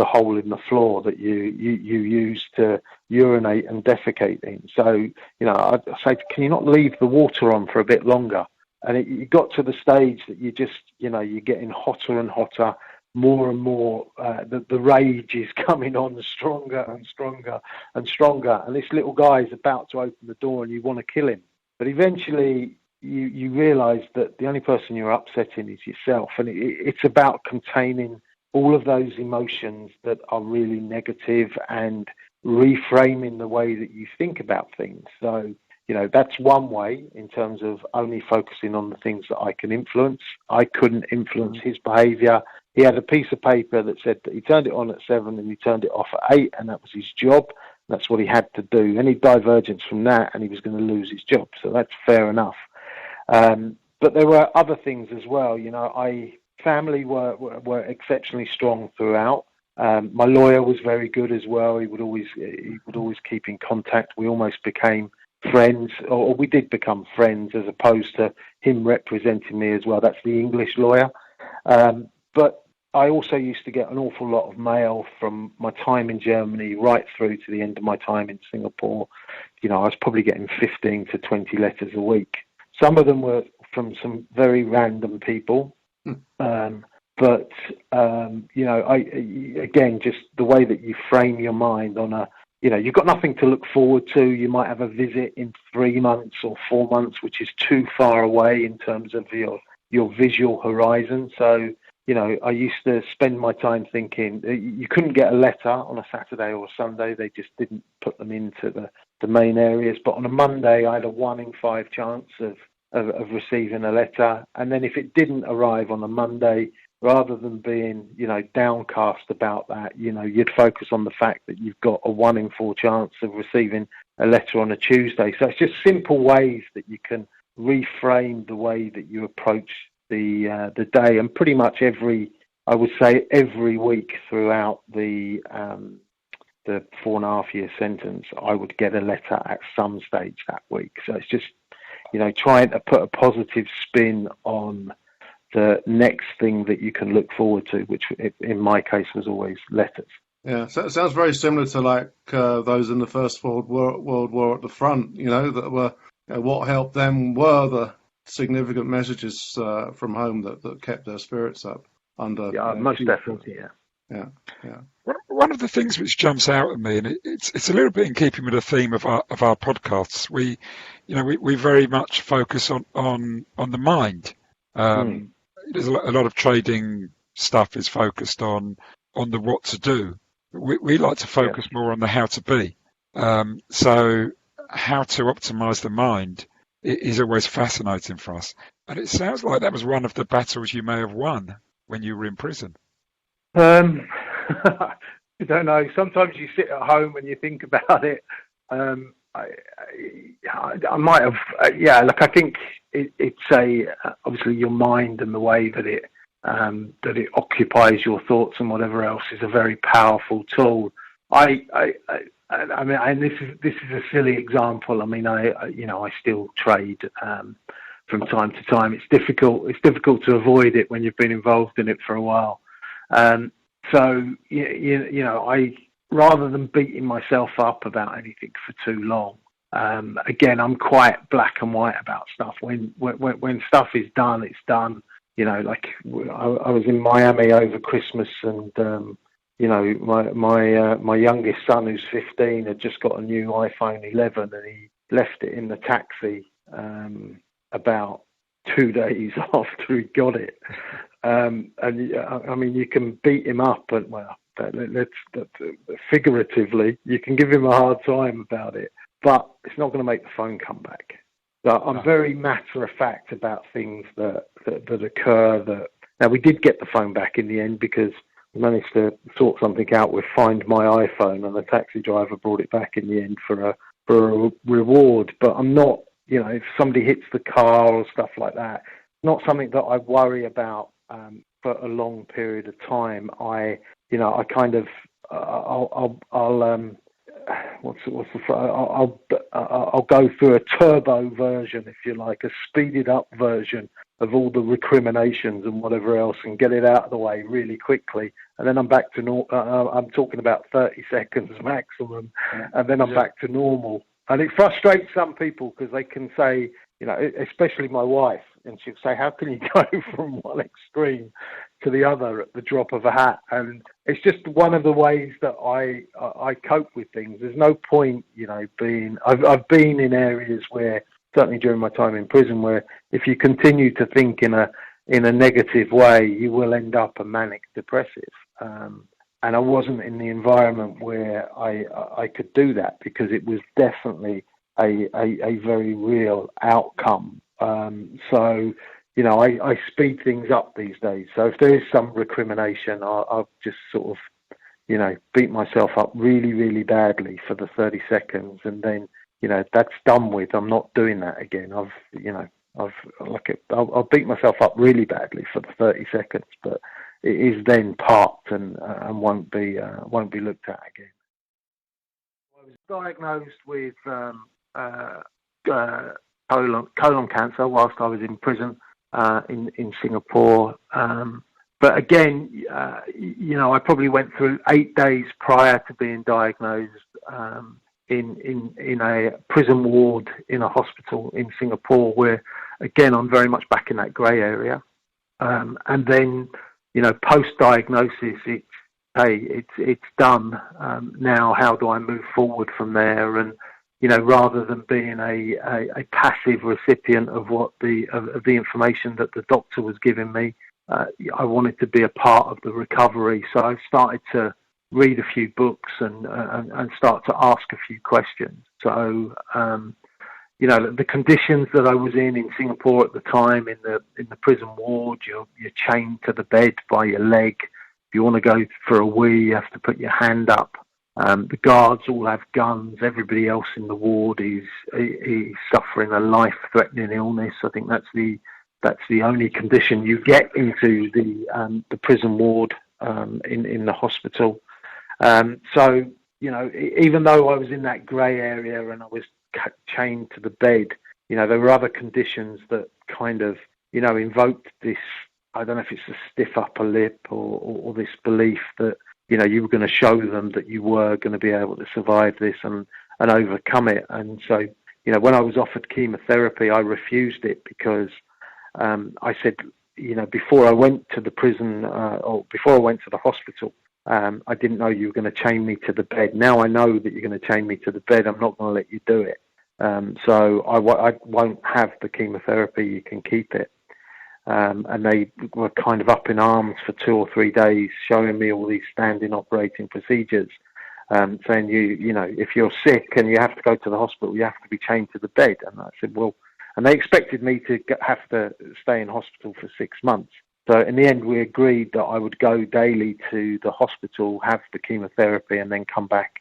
hole in the floor that you use to urinate and defecate in. So, I'd say, can you not leave the water on for a bit longer? And it got to the stage that you just, you're getting hotter and hotter, more and more. The rage is coming on stronger and stronger and stronger. And this little guy is about to open the door and you want to kill him. But eventually you realise that the only person you're upsetting is yourself. And it's about containing all of those emotions that are really negative and reframing the way that you think about things. So, that's one way in terms of only focusing on the things that I can influence. I couldn't influence his behaviour. He had a piece of paper that said that he turned it on at 7 and he turned it off at 8, and that was his job. That's what he had to do. Any divergence from that, and he was going to lose his job. So that's fair enough. But there were other things as well. Family were exceptionally strong throughout. My lawyer was very good as well. He would always keep in contact. We almost became friends, or we did become friends, as opposed to him representing me as well. That's the English lawyer. But I also used to get an awful lot of mail from my time in Germany right through to the end of my time in Singapore. I was probably getting 15 to 20 letters a week. Some of them were from some very random people. But again, just the way that you frame your mind on you've got nothing to look forward to. You might have a visit in 3 months or 4 months, which is too far away in terms of your visual horizon. So, I used to spend my time thinking you couldn't get a letter on a Saturday or a Sunday. They just didn't put them into the main areas. But on a Monday, I had a 1 in 5 chance of receiving a letter. And then if it didn't arrive on a Monday, rather than being, downcast about that, you'd focus on the fact that you've got a 1 in 4 chance of receiving a letter on a Tuesday. So it's just simple ways that you can reframe the way that you approach the day. And pretty much every week throughout the 4.5-year sentence, I would get a letter at some stage that week. So it's just, trying to put a positive spin on the next thing that you can look forward to, which in my case was always letters. Yeah, so it sounds very similar to like those in the First World War at the front, that were what helped them were the significant messages from home that kept their spirits up under. Yeah, most definitely, yeah. One of the things which jumps out at me, and it's a little bit in keeping with the theme of our podcasts, we very much focus on the mind. There's a lot of trading stuff is focused on the what to do. We like to focus more on the how to be. So how to optimize the mind is always fascinating for us. And it sounds like that was one of the battles you may have won when you were in prison. I don't know. Sometimes you sit at home and you think about it. I might have, Look, I think it's obviously your mind and the way that it occupies your thoughts and whatever else is a very powerful tool. I mean, and this is a silly example. I mean, I still trade from time to time. It's difficult to avoid it when you've been involved in it for a while. So I, rather than beating myself up about anything for too long, again, I'm quite black and white about stuff. When stuff is done, it's done. Like I was in Miami over Christmas, and my youngest son, who's 15, had just got a new iPhone 11, and he left it in the taxi about 2 days after he got it. And I mean, you can beat him up, and figuratively, you can give him a hard time about it, but it's not going to make the phone come back. So I'm very matter of fact about things that occur. Now, we did get the phone back in the end because we managed to sort something out with Find My iPhone, and the taxi driver brought it back in the end for a reward. But I'm not, if somebody hits the car or stuff like that, not something that I worry about for a long period of time. I'll I'll go through a turbo version, if you like, a speeded up version of all the recriminations and whatever else, and get it out of the way really quickly, and then I'm back to I'm talking about 30 seconds maximum, and then I'm back to normal. And it frustrates some people because they can say, especially my wife, and she'll say, how can you go from one extreme to the other at the drop of a hat? And it's just one of the ways that I cope with things. There's no point, I've been in areas where, certainly during my time in prison, where if you continue to think in a negative way, you will end up a manic depressive. And I wasn't in the environment where I could do that, because it was definitely a very real outcome. So, I speed things up these days. So if there is some recrimination, I'll just sort of, beat myself up really, really badly for the 30 seconds, and then, that's done with. I'm not doing that again. I'll beat myself up really badly for the 30 seconds, but it is then parked and won't be looked at again. I was diagnosed with colon cancer whilst I was in prison in Singapore. But again, I probably went through 8 days prior to being diagnosed in a prison ward in a hospital in Singapore, where again I'm very much back in that grey area. And then, post-diagnosis, it's done. Now, how do I move forward from there? And rather than being a passive recipient of the information that the doctor was giving me, I wanted to be a part of the recovery. So I started to read a few books and start to ask a few questions. So, the conditions that I was in Singapore at the time, in the prison ward, you're chained to the bed by your leg. If you want to go for a wee, you have to put your hand up. The guards all have guns. Everybody else in the ward is suffering a life-threatening illness. I think that's the only condition you get into the prison ward in the hospital. So, even though I was in that grey area and I was chained to the bed, there were other conditions that kind of, invoked this, I don't know if it's a stiff upper lip or this belief that, you were going to show them that you were going to be able to survive this and overcome it. And so, when I was offered chemotherapy, I refused it because I said, before I went to the prison or before I went to the hospital, I didn't know you were going to chain me to the bed. Now I know that you're going to chain me to the bed. I'm not going to let you do it. So I won't have the chemotherapy. You can keep it. And they were kind of up in arms for 2 or 3 days, showing me all these standing operating procedures, saying, if you're sick and you have to go to the hospital, you have to be chained to the bed. And I said, well, and they expected me to have to stay in hospital for 6 months. So in the end, we agreed that I would go daily to the hospital, have the chemotherapy, and then come back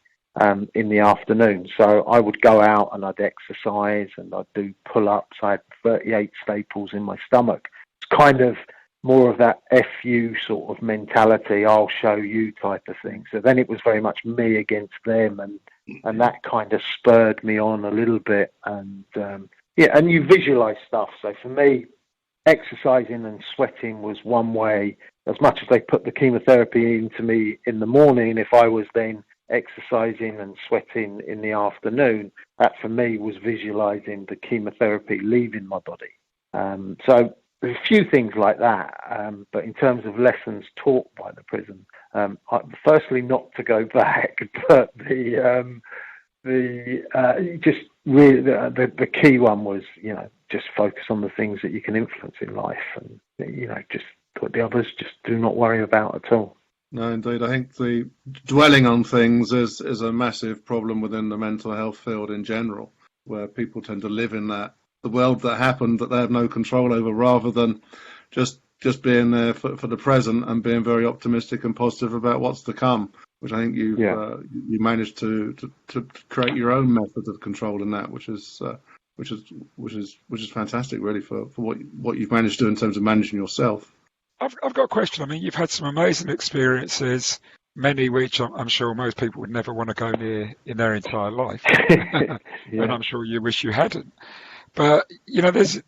in the afternoon. So I would go out and I'd exercise and I'd do pull-ups. I had 38 staples in my stomach. It's kind of more of that FU sort of mentality, I'll show you type of thing. So then it was very much me against them, and that kind of spurred me on a little bit. And and you visualize stuff. So for me, exercising and sweating was one way. As much as they put the chemotherapy into me in the morning, if I was then exercising and sweating in the afternoon, that for me was visualizing the chemotherapy leaving my body. So there's a few things like that. But in terms of lessons taught by the prison, firstly, not to go back, but just really the key one was, just focus on the things that you can influence in life, and just what the others just do not worry about at all. No, indeed. I think the dwelling on things is a massive problem within the mental health field in general, where people tend to live in the world that happened that they have no control over, rather than just being there for the present and being very optimistic and positive about what's to come. Which I think you managed to create your own method of controlling that, which is fantastic, really, for what you've managed to do in terms of managing yourself. I've got a question. I mean, you've had some amazing experiences. many which I'm sure most people would never want to go near in their entire life. Yeah. And I'm sure you wish you hadn't. But, there's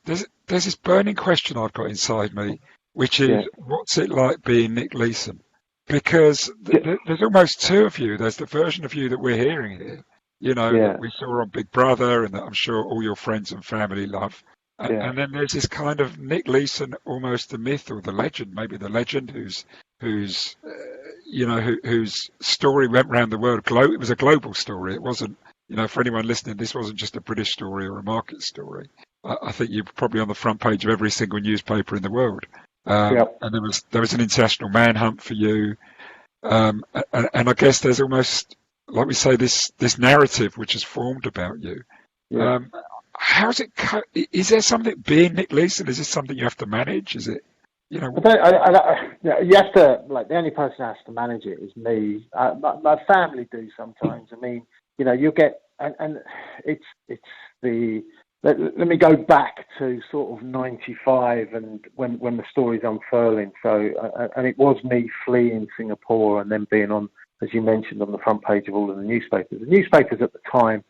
this burning question I've got inside me, which is, Yeah. what's it like being Nick Leeson? Because there's almost two of you. There's the version of you that we're hearing here, that Yeah. we saw on Big Brother and that I'm sure all your friends and family love. Yeah. And then there's this kind of Nick Leeson, almost the myth or the legend, maybe the legend, whose whose story went round the world. It was a global story. It wasn't, for anyone listening, this wasn't just a British story or a market story. I think you're probably on the front page of every single newspaper in the world. Yep. And there was an international manhunt for you. And I guess there's almost, like we say, this narrative which is formed about you. Yeah. How's it? Is there something being Nick Leeson? Is this something you have to manage? Is it? You have to, like, the only person who has to manage it is me. My family do sometimes. I mean, you'll get, and it's the, let me go back to sort of 95 and when the story's unfurling. So, and it was me fleeing Singapore and then being on, as you mentioned, on the front page of all of the newspapers. The newspapers at the time,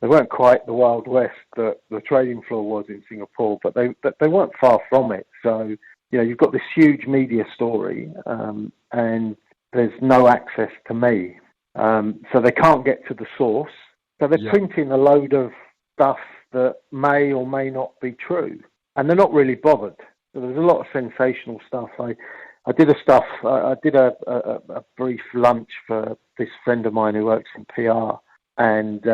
they weren't quite the Wild West that the trading floor was in Singapore, but they weren't far from it. So, you've got this huge media story, and there's no access to me. So they can't get to the source. So they're printing a load of stuff that may or may not be true. And they're not really bothered. So there's a lot of sensational stuff. I did a brief lunch for this friend of mine who works in PR. And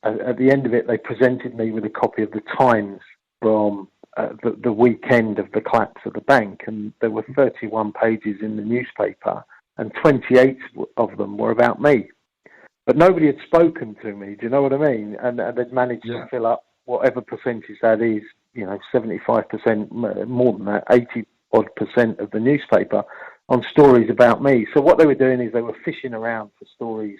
at the end of it, they presented me with a copy of the Times from the weekend of the collapse of the bank, and there were 31 pages in the newspaper, and 28 of them were about me. But nobody had spoken to me, do you know what I mean? And they'd managed to fill up whatever percentage that is, 75%, more than that, 80-odd% of the newspaper on stories about me. So what they were doing is they were fishing around for stories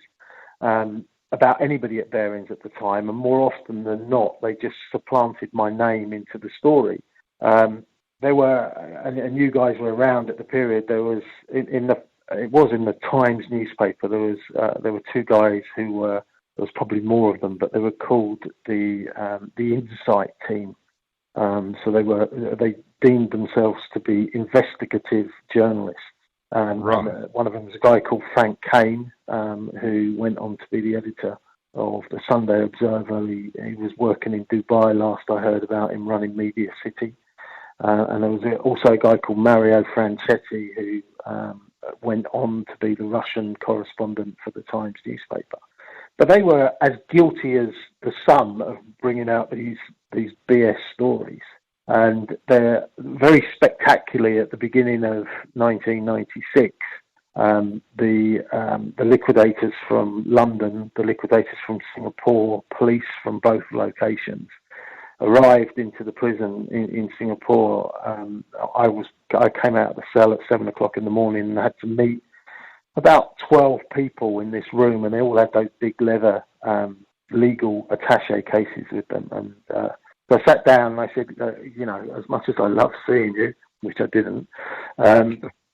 about anybody at Barings at the time, and more often than not, they just supplanted my name into the story. There were, and you guys were around at the period. There was it was in the Times newspaper. There were two guys who were, there was probably more of them, but they were called the Insight Team. So they deemed themselves to be investigative journalists. Right. One of them was a guy called Frank Kane, who went on to be the editor of the Sunday Observer. He was working in Dubai, last I heard about him, running Media City. And there was also a guy called Mario Franchetti, who went on to be the Russian correspondent for the Times newspaper. But they were as guilty as the Sun of bringing out these BS stories. And they're very spectacularly at the beginning of 1996. The liquidators from London, the liquidators from Singapore, police from both locations arrived into the prison in Singapore. I came out of the cell at 7 o'clock in the morning and had to meet about 12 people in this room, and they all had those big leather legal attaché cases with them. And so I sat down and I said, as much as I love seeing you, which I didn't,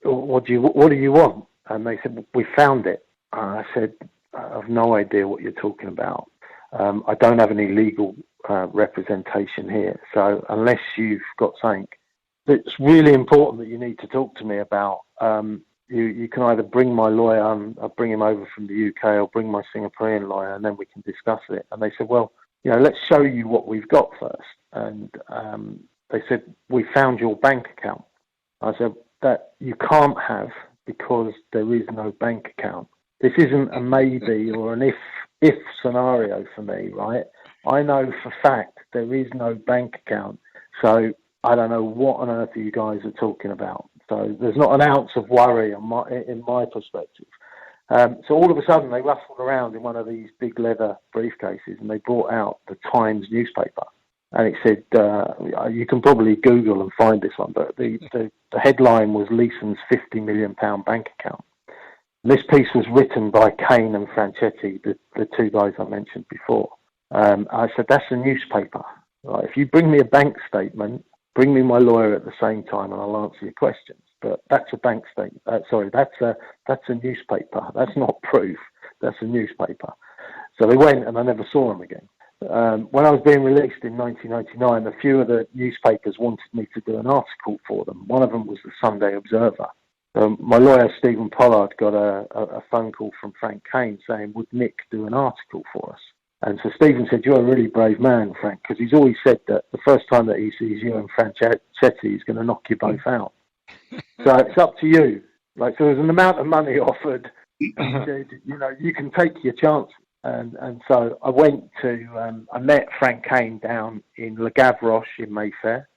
what do you want? And they said, we found it. And I said, I have no idea what you're talking about. I don't have any legal representation here. So unless you've got something that's really important that you need to talk to me about, you can either bring my lawyer, I'll bring him over from the UK, or bring my Singaporean lawyer, and then we can discuss it. And they said, well, let's show you what we've got first. And they said, we found your bank account. I said, that you can't have, because there is no bank account. This isn't a maybe or an if scenario for me, right? I know for fact there is no bank account. So I don't know what on earth you guys are talking about. So there's not an ounce of worry in my perspective. So all of a sudden they rustled around in one of these big leather briefcases and they brought out the Times newspaper. And it said, you can probably Google and find this one, but the headline was Leeson's £50 million bank account. And this piece was written by Kane and Franchetti, the two guys I mentioned before. I said, that's a newspaper. Right? If you bring me a bank statement, bring me my lawyer at the same time and I'll answer your questions. but that's a bank statement. That's a newspaper. That's not proof. That's a newspaper. So they went, and I never saw them again. When I was being released in 1999, a few of the newspapers wanted me to do an article for them. One of them was the Sunday Observer. My lawyer, Stephen Pollard, got a phone call from Frank Kane saying, would Nick do an article for us? And so Stephen said, you're a really brave man, Frank, because he's always said that the first time that he sees you and Franchetti, he's going to knock you both out. So it's up to you. So there was an amount of money offered, and he said, you can take your chances. And so I went to, I met Frank Kane down in Le Gavroche in Mayfair.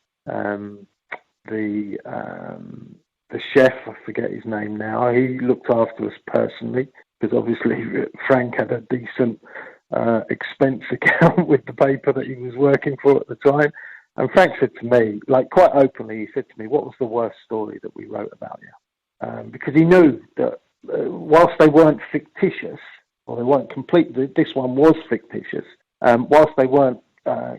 The chef, I forget his name now, he looked after us personally, because obviously Frank had a decent expense account with the paper that he was working for at the time. And Frank said to me, quite openly, he said to me, what was the worst story that we wrote about you? Because he knew that whilst they weren't fictitious, or they weren't completely, this one was fictitious, whilst they weren't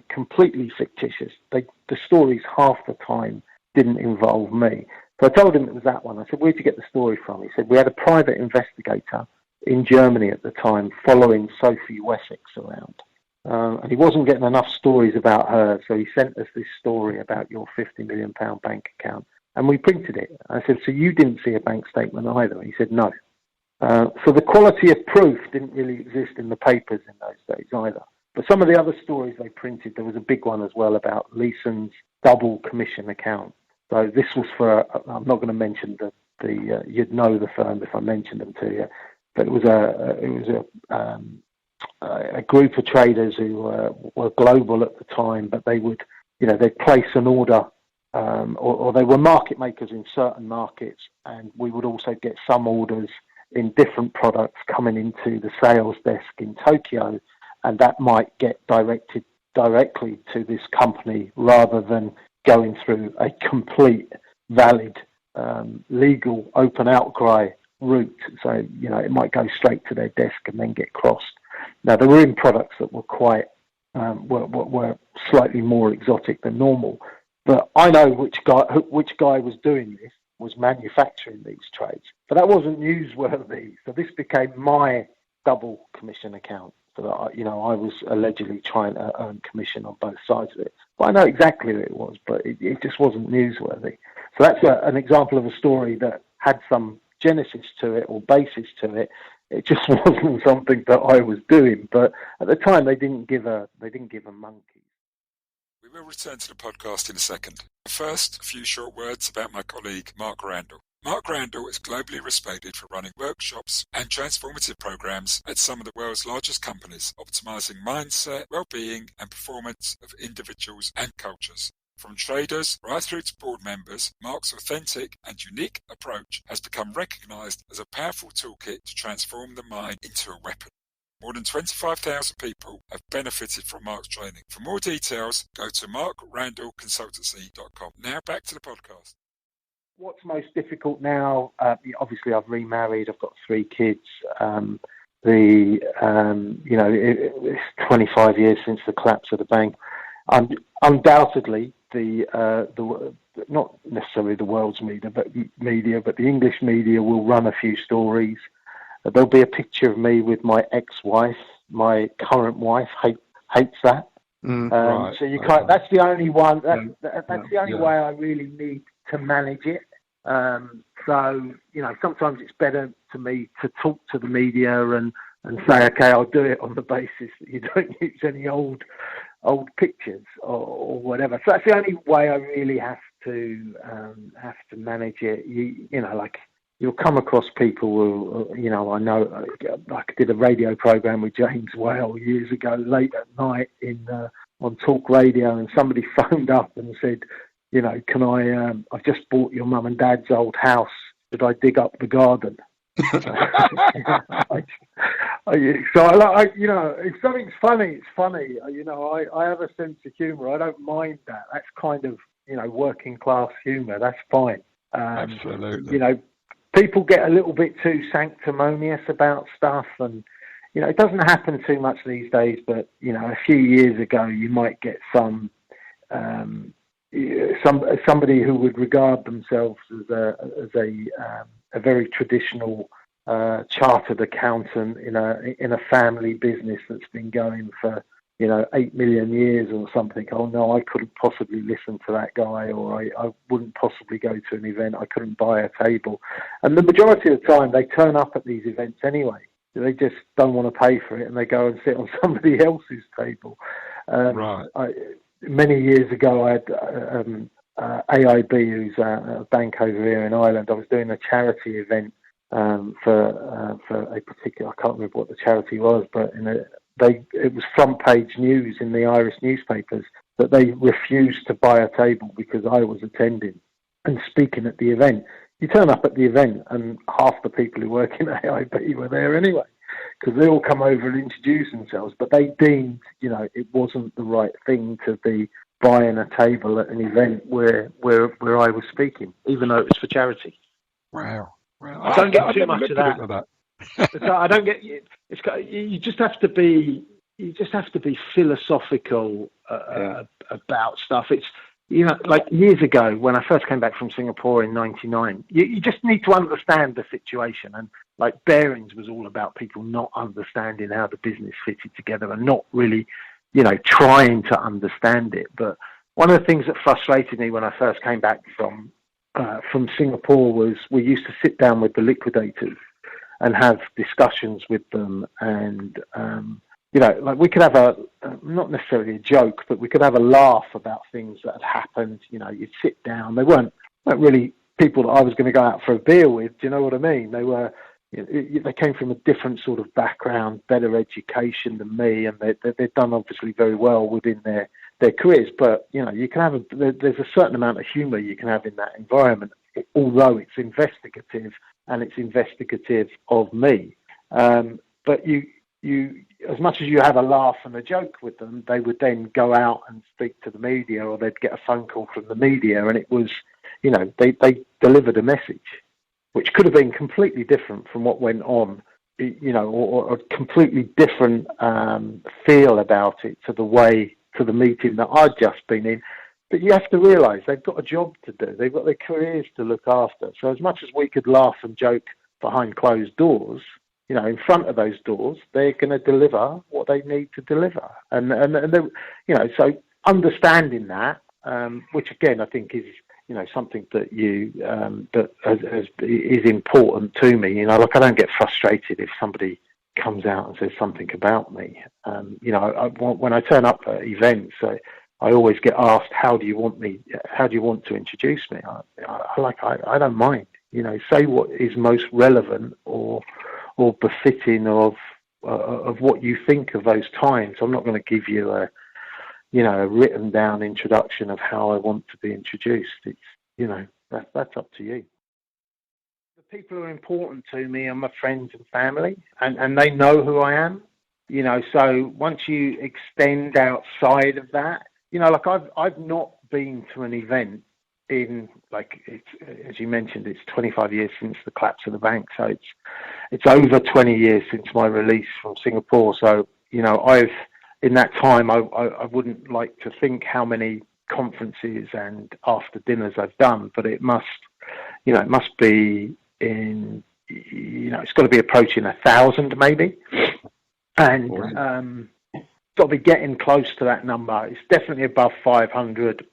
completely fictitious, the stories half the time didn't involve me. So I told him it was that one. I said, where'd you get the story from? He said, we had a private investigator in Germany at the time following Sophie Wessex around. And he wasn't getting enough stories about her, so he sent us this story about your £50 million bank account. And we printed it. I said, so you didn't see a bank statement either? He said, no. So the quality of proof didn't really exist in the papers in those days either. But some of the other stories they printed, there was a big one as well about Leeson's double commission account. So this was for, I'm not going to mention you'd know the firm if I mentioned them to you, but it was a group of traders who were global at the time, but they would, they'd place an order, or they were market makers in certain markets, and we would also get some orders in different products coming into the sales desk in Tokyo, and that might get directed directly to this company rather than going through a complete, valid, legal open outcry route. So, it might go straight to their desk and then get crossed. Now, they were in products that were quite, were slightly more exotic than normal. But I know which guy was doing this, was manufacturing these trades. But that wasn't newsworthy. So this became my double commission account. So that I was allegedly trying to earn commission on both sides of it. But I know exactly who it was, but it just wasn't newsworthy. So that's an example of a story that had some genesis to it or basis to it. It just wasn't something that I was doing. But at the time, they didn't give a monkey. We will return to the podcast in a second. First, a few short words about my colleague Mark Randall. Mark Randall is globally respected for running workshops and transformative programs at some of the world's largest companies, optimizing mindset, well-being, and performance of individuals and cultures. From traders right through to board members, Mark's authentic and unique approach has become recognized as a powerful toolkit to transform the mind into a weapon. More than 25,000 people have benefited from Mark's training. For more details, go to markrandallconsultancy.com. Now back to the podcast. What's most difficult now? Obviously, I've remarried. I've got 3 kids. It's 25 years since the collapse of the bank. Undoubtedly, not necessarily the world's media, but the English media will run a few stories. There'll be a picture of me with my ex-wife. My current wife hates that. Right. So you can't. That's the only one. That's the only way I really need to manage it. So sometimes it's better to me to talk to the media and say, okay, I'll do it on the basis that you don't use any old pictures or whatever. So that's the only way I really have to manage it. You'll come across people who, I know, I did a radio program with James Whale years ago, late at night on Talk Radio, and somebody phoned up and said, can I've just bought your mum and dad's old house. Should I dig up the garden? If something's funny, it's funny. I have a sense of humour. I don't mind that. That's kind of, working class humour. That's fine. Absolutely. People get a little bit too sanctimonious about stuff, and it doesn't happen too much these days. But a few years ago, you might get some somebody who would regard themselves as a very traditional chartered accountant in a family business that's been going for 8 million years or something. Oh no, I couldn't possibly listen to that guy, or I wouldn't possibly go to an event. I couldn't buy a table. And the majority of the time, they turn up at these events anyway. They just don't want to pay for it, and they go and sit on somebody else's table. Right. Many years ago, I had AIB, who's a bank over here in Ireland. I was doing a charity event for a particular, I can't remember what the charity was, but it was front page news in the Irish newspapers that they refused to buy a table because I was attending and speaking at the event. You turn up at the event and half the people who work in AIB were there anyway, because they all come over and introduce themselves, but they deemed, it wasn't the right thing to be buying a table at an event where I was speaking, even though it was for charity. Wow. Well, I don't get too much of that. I don't get. You just have to be. You just have to be philosophical about stuff. It's like years ago when I first came back from Singapore in '99. You just need to understand the situation, and like Barings was all about people not understanding how the business fitted together and not really, trying to understand it. But one of the things that frustrated me when I first came back from Singapore was we used to sit down with the liquidators and have discussions with them, and like we could have not necessarily a joke, but we could have a laugh about things that had happened. You'd sit down. They weren't really people that I was going to go out for a beer with. Do you know what I mean? They were. They came from a different sort of background, better education than me, and they've done obviously very well within their careers. But you can have there's a certain amount of humour you can have in that environment, although it's investigative and it's investigative of me. But you as much as you have a laugh and a joke with them, they would then go out and speak to the media, or they'd get a phone call from the media, and it was, they delivered a message, which could have been completely different from what went on, or a completely different feel about it to the meeting that I'd just been in. But you have to realise they've got a job to do. They've got their careers to look after. So as much as we could laugh and joke behind closed doors, in front of those doors, they're going to deliver what they need to deliver. And so understanding that, which again I think is something that is important to me. Like I don't get frustrated if somebody comes out and says something about me. When I turn up at events, I always get asked, how do you want to introduce me? I don't mind. Say what is most relevant or befitting of what you think of those times. I'm not going to give you a written down introduction of how I want to be introduced. It's, that's up to you. The people who are important to me are my friends and family, and they know who I am. So once you extend outside of that, like I've not been to an event in, like, as you mentioned, it's 25 years since the collapse of the bank. So it's over 20 years since my release from Singapore. So, in that time, I wouldn't like to think how many conferences and after dinners I've done, but it must be it's got to be approaching 1,000 maybe. And, got to be getting close to that number. It's definitely above 500.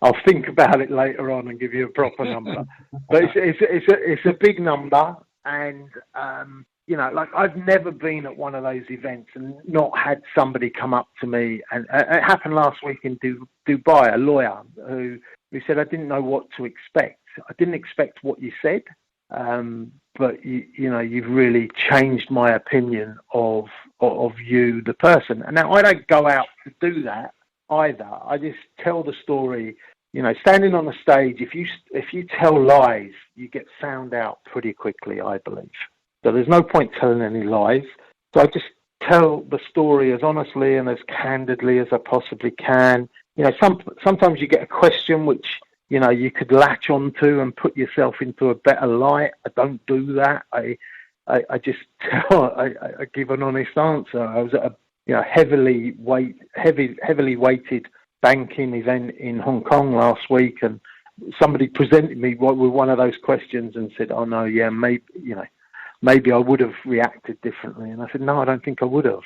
I'll think about it later on and give you a proper number. But it's a big number, and like I've never been at one of those events and not had somebody come up to me. And it happened last week in Dubai. A lawyer who said, I didn't know what to expect. I didn't expect what you said, but you've really changed my opinion of you, the person. And now I don't go out to do that either. I just tell the story. Standing on the stage, if you tell lies, you get found out pretty quickly, I believe. So there's no point telling any lies. So I just tell the story as honestly and as candidly as I possibly can. Sometimes you get a question which you could latch onto and put yourself into a better light. I don't do that. I just I give an honest answer. I was at a heavily weighted banking event in Hong Kong last week, and somebody presented me with one of those questions and said, "Oh no, yeah, maybe I would have reacted differently." And I said, "No, I don't think I would have."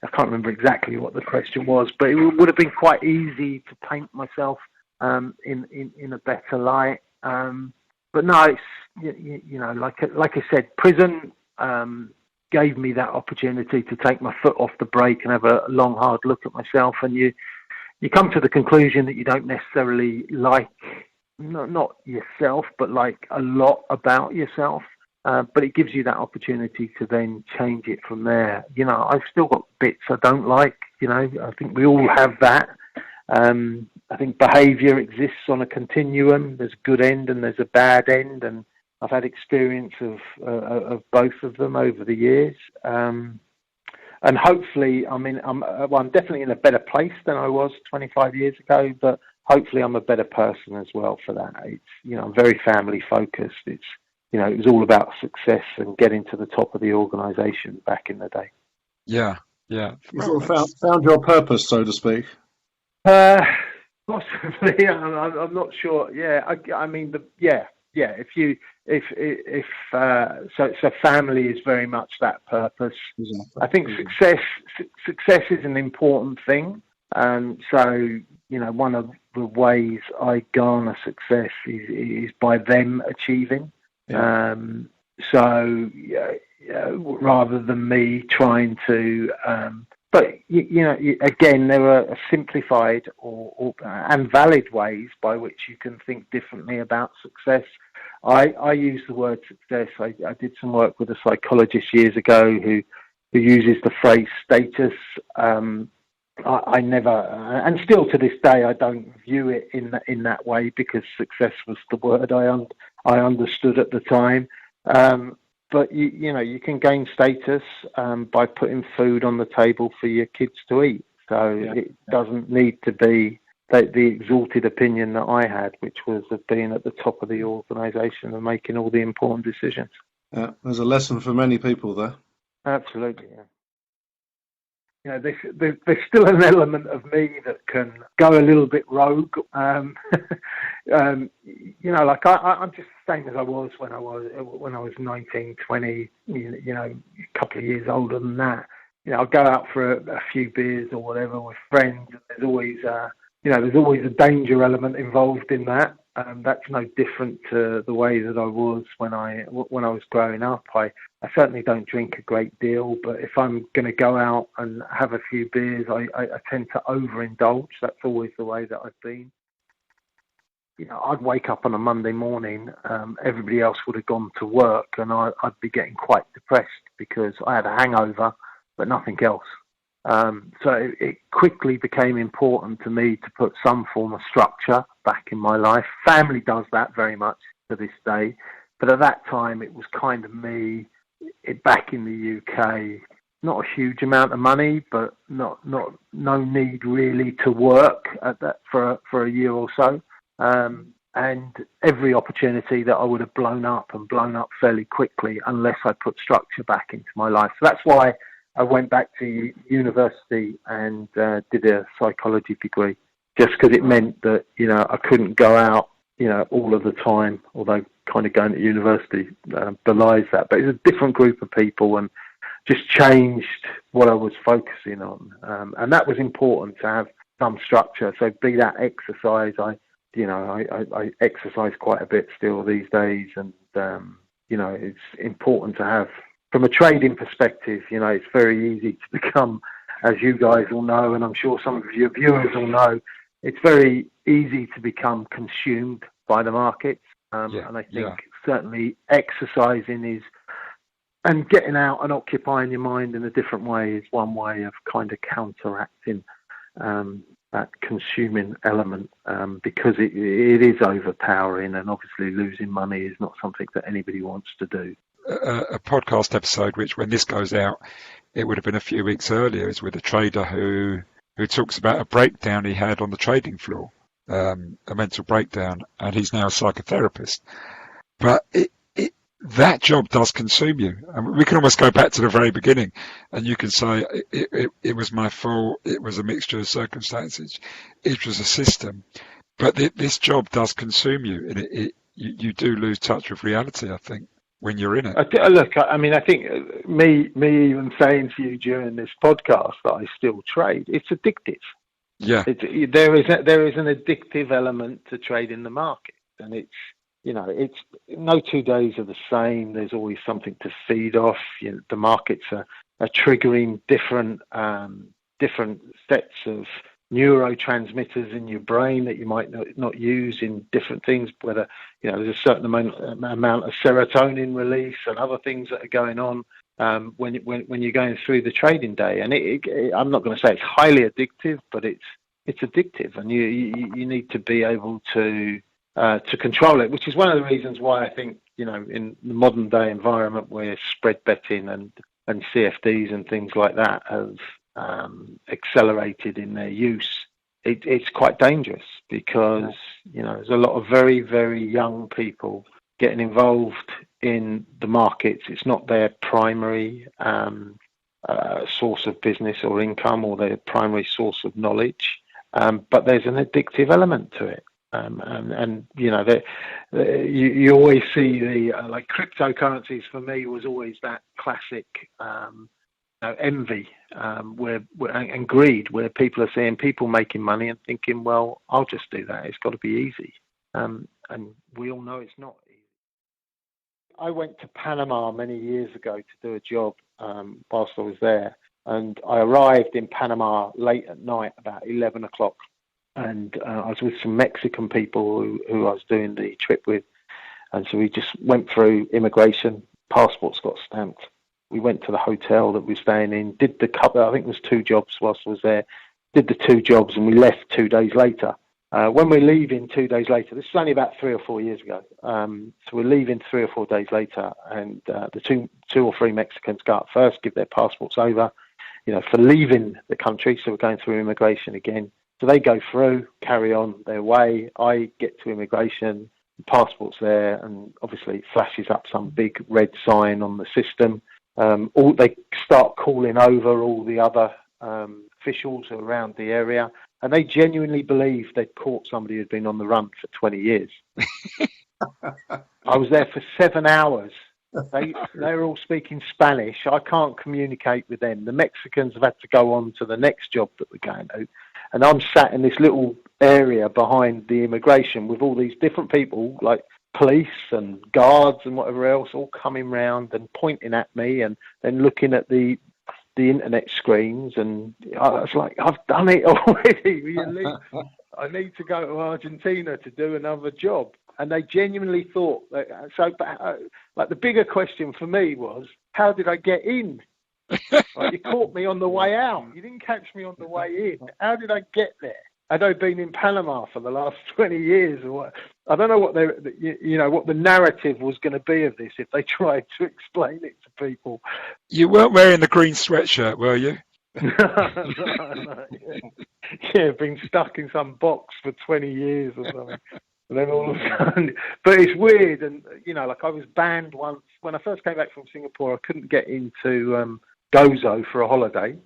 I can't remember exactly what the question was, but it would have been quite easy to paint myself in a better light. But no, it's like I said, prison gave me that opportunity to take my foot off the brake and have a long, hard look at myself. And you come to the conclusion that you don't necessarily like not yourself, but like a lot about yourself. But it gives you that opportunity to then change it from there. I've still got bits I don't like. I think we all have that. I think behaviour exists on a continuum. There's a good end and there's a bad end, and I've had experience of both of them over the years. And hopefully, I'm definitely in a better place than I was 25 years ago, but hopefully I'm a better person as well for that. It's, I'm very family focused. It was all about success and getting to the top of the organisation back in the day. Yeah. You sort of found your purpose, so to speak. Possibly, I'm not sure. Yeah, So family is very much that purpose. I think success is an important thing. So one of the ways I garner success is by them achieving. Yeah. Rather than me trying to. But again, there are simplified and valid ways by which you can think differently about success. I use the word success. I did some work with a psychologist years ago who uses the phrase status. I never, and still to this day, I don't view it in that way, because success was the word I understood at the time. But you can gain status by putting food on the table for your kids to eat. So it doesn't need to be the exalted opinion that I had, which was of being at the top of the organisation and making all the important decisions. There's a lesson for many people there. Absolutely, yeah. There's still an element of me that can go a little bit rogue. I'm just the same as I was when I was 19, 20. A couple of years older than that. I'll go out for a few beers or whatever with friends. There's always a danger element involved in that. That's no different to the way that I was when I was growing up. I certainly don't drink a great deal, but if I'm going to go out and have a few beers, I tend to overindulge. That's always the way that I've been. I'd wake up on a Monday morning, everybody else would have gone to work, and I'd be getting quite depressed because I had a hangover, but nothing else. So it quickly became important to me to put some form of structure back in my life. Family does that very much to this day, but at that time it was kind of me. Back in the UK, not a huge amount of money, but no need really to work at that for a year or so, and every opportunity that I would have blown up fairly quickly unless I put structure back into my life. So that's why I went back to university and did a psychology degree, just because it meant that I couldn't go out all of the time, although kind of going to university belies that. But it's a different group of people and just changed what I was focusing on. And that was important to have some structure. So be that exercise, I exercise quite a bit still these days. And, it's important to have, from a trading perspective, it's very easy to become, as you guys all know, and I'm sure some of your viewers all know, it's very easy to become consumed by the markets. And I think certainly exercising and getting out and occupying your mind in a different way is one way of kind of counteracting that consuming element, because it is overpowering, and obviously losing money is not something that anybody wants to do. A podcast episode, which when this goes out, it would have been a few weeks earlier, is with a trader who talks about a breakdown he had on the trading floor, a mental breakdown, and he's now a psychotherapist. But that job does consume you. And we can almost go back to the very beginning, and you can say it was my fault. It was a mixture of circumstances. It was a system. But this job does consume you, and you do lose touch with reality, I think, when you're in it. Look, I mean, I think me even saying to you during this podcast that I still trade, it's addictive. Yeah, there is an addictive element to trading the market, and it's no 2 days are the same. There's always something to feed off. The markets are triggering different sets of neurotransmitters in your brain that you might not use in different things, whether there's a certain amount of serotonin release and other things that are going on when you're going through the trading day. And I'm not going to say it's highly addictive, but it's addictive, and you need to be able to control it, which is one of the reasons why I think in the modern day environment where spread betting and CFDs and things like that have accelerated in their use, it's quite dangerous, because there's a lot of very, very young people getting involved in the markets. It's not their primary source of business or income, or their primary source of knowledge, but there's an addictive element to it. You always see the like cryptocurrencies. For me, was always that classic envy and greed, where people are seeing people making money and thinking, well, I'll just do that. It's got to be easy, and we all know it's not easy. I went to Panama many years ago to do a job whilst I was there, and I arrived in Panama late at night, about 11 o'clock. And I was with some Mexican people who I was doing the trip with. And so we just went through immigration, passports got stamped. We went to the hotel that we were staying in, did the couple, I think it was 2 jobs whilst I was there, did the 2 jobs, and we left 2 days later. When we're leaving 2 days later, this is only about 3 or 4 years ago. So we're leaving 3 or 4 days later, and the two or three Mexicans go up first, give their passports over, for leaving the country. So we're going through immigration again. So they go through, carry on their way. I get to immigration, the passport's there, and obviously it flashes up some big red sign on the system. They start calling over all the other officials around the area, and they genuinely believe they'd caught somebody who'd been on the run for 20 years. I was there for 7 hours. They're all speaking Spanish. I can't communicate with them. The Mexicans have had to go on to the next job that we're going to. And I'm sat in this little area behind the immigration with all these different people, like police and guards and whatever else, all coming round and pointing at me, and then looking at the internet screens. And I was like, I've done it already. I need to go to Argentina to do another job. And they genuinely thought that, like, the bigger question for me was, how did I get in? Like, you caught me on the way out. You didn't catch me on the way in. How did I get there? Had I been in Panama for the last 20 years or what? I don't know what what the narrative was going to be of this if they tried to explain it to people. You weren't wearing the green sweatshirt, were you? No. Yeah, been stuck in some box for 20 years or something. And then all of a sudden, but it's weird. And, like, I was banned once. When I first came back from Singapore, I couldn't get into Gozo for a holiday.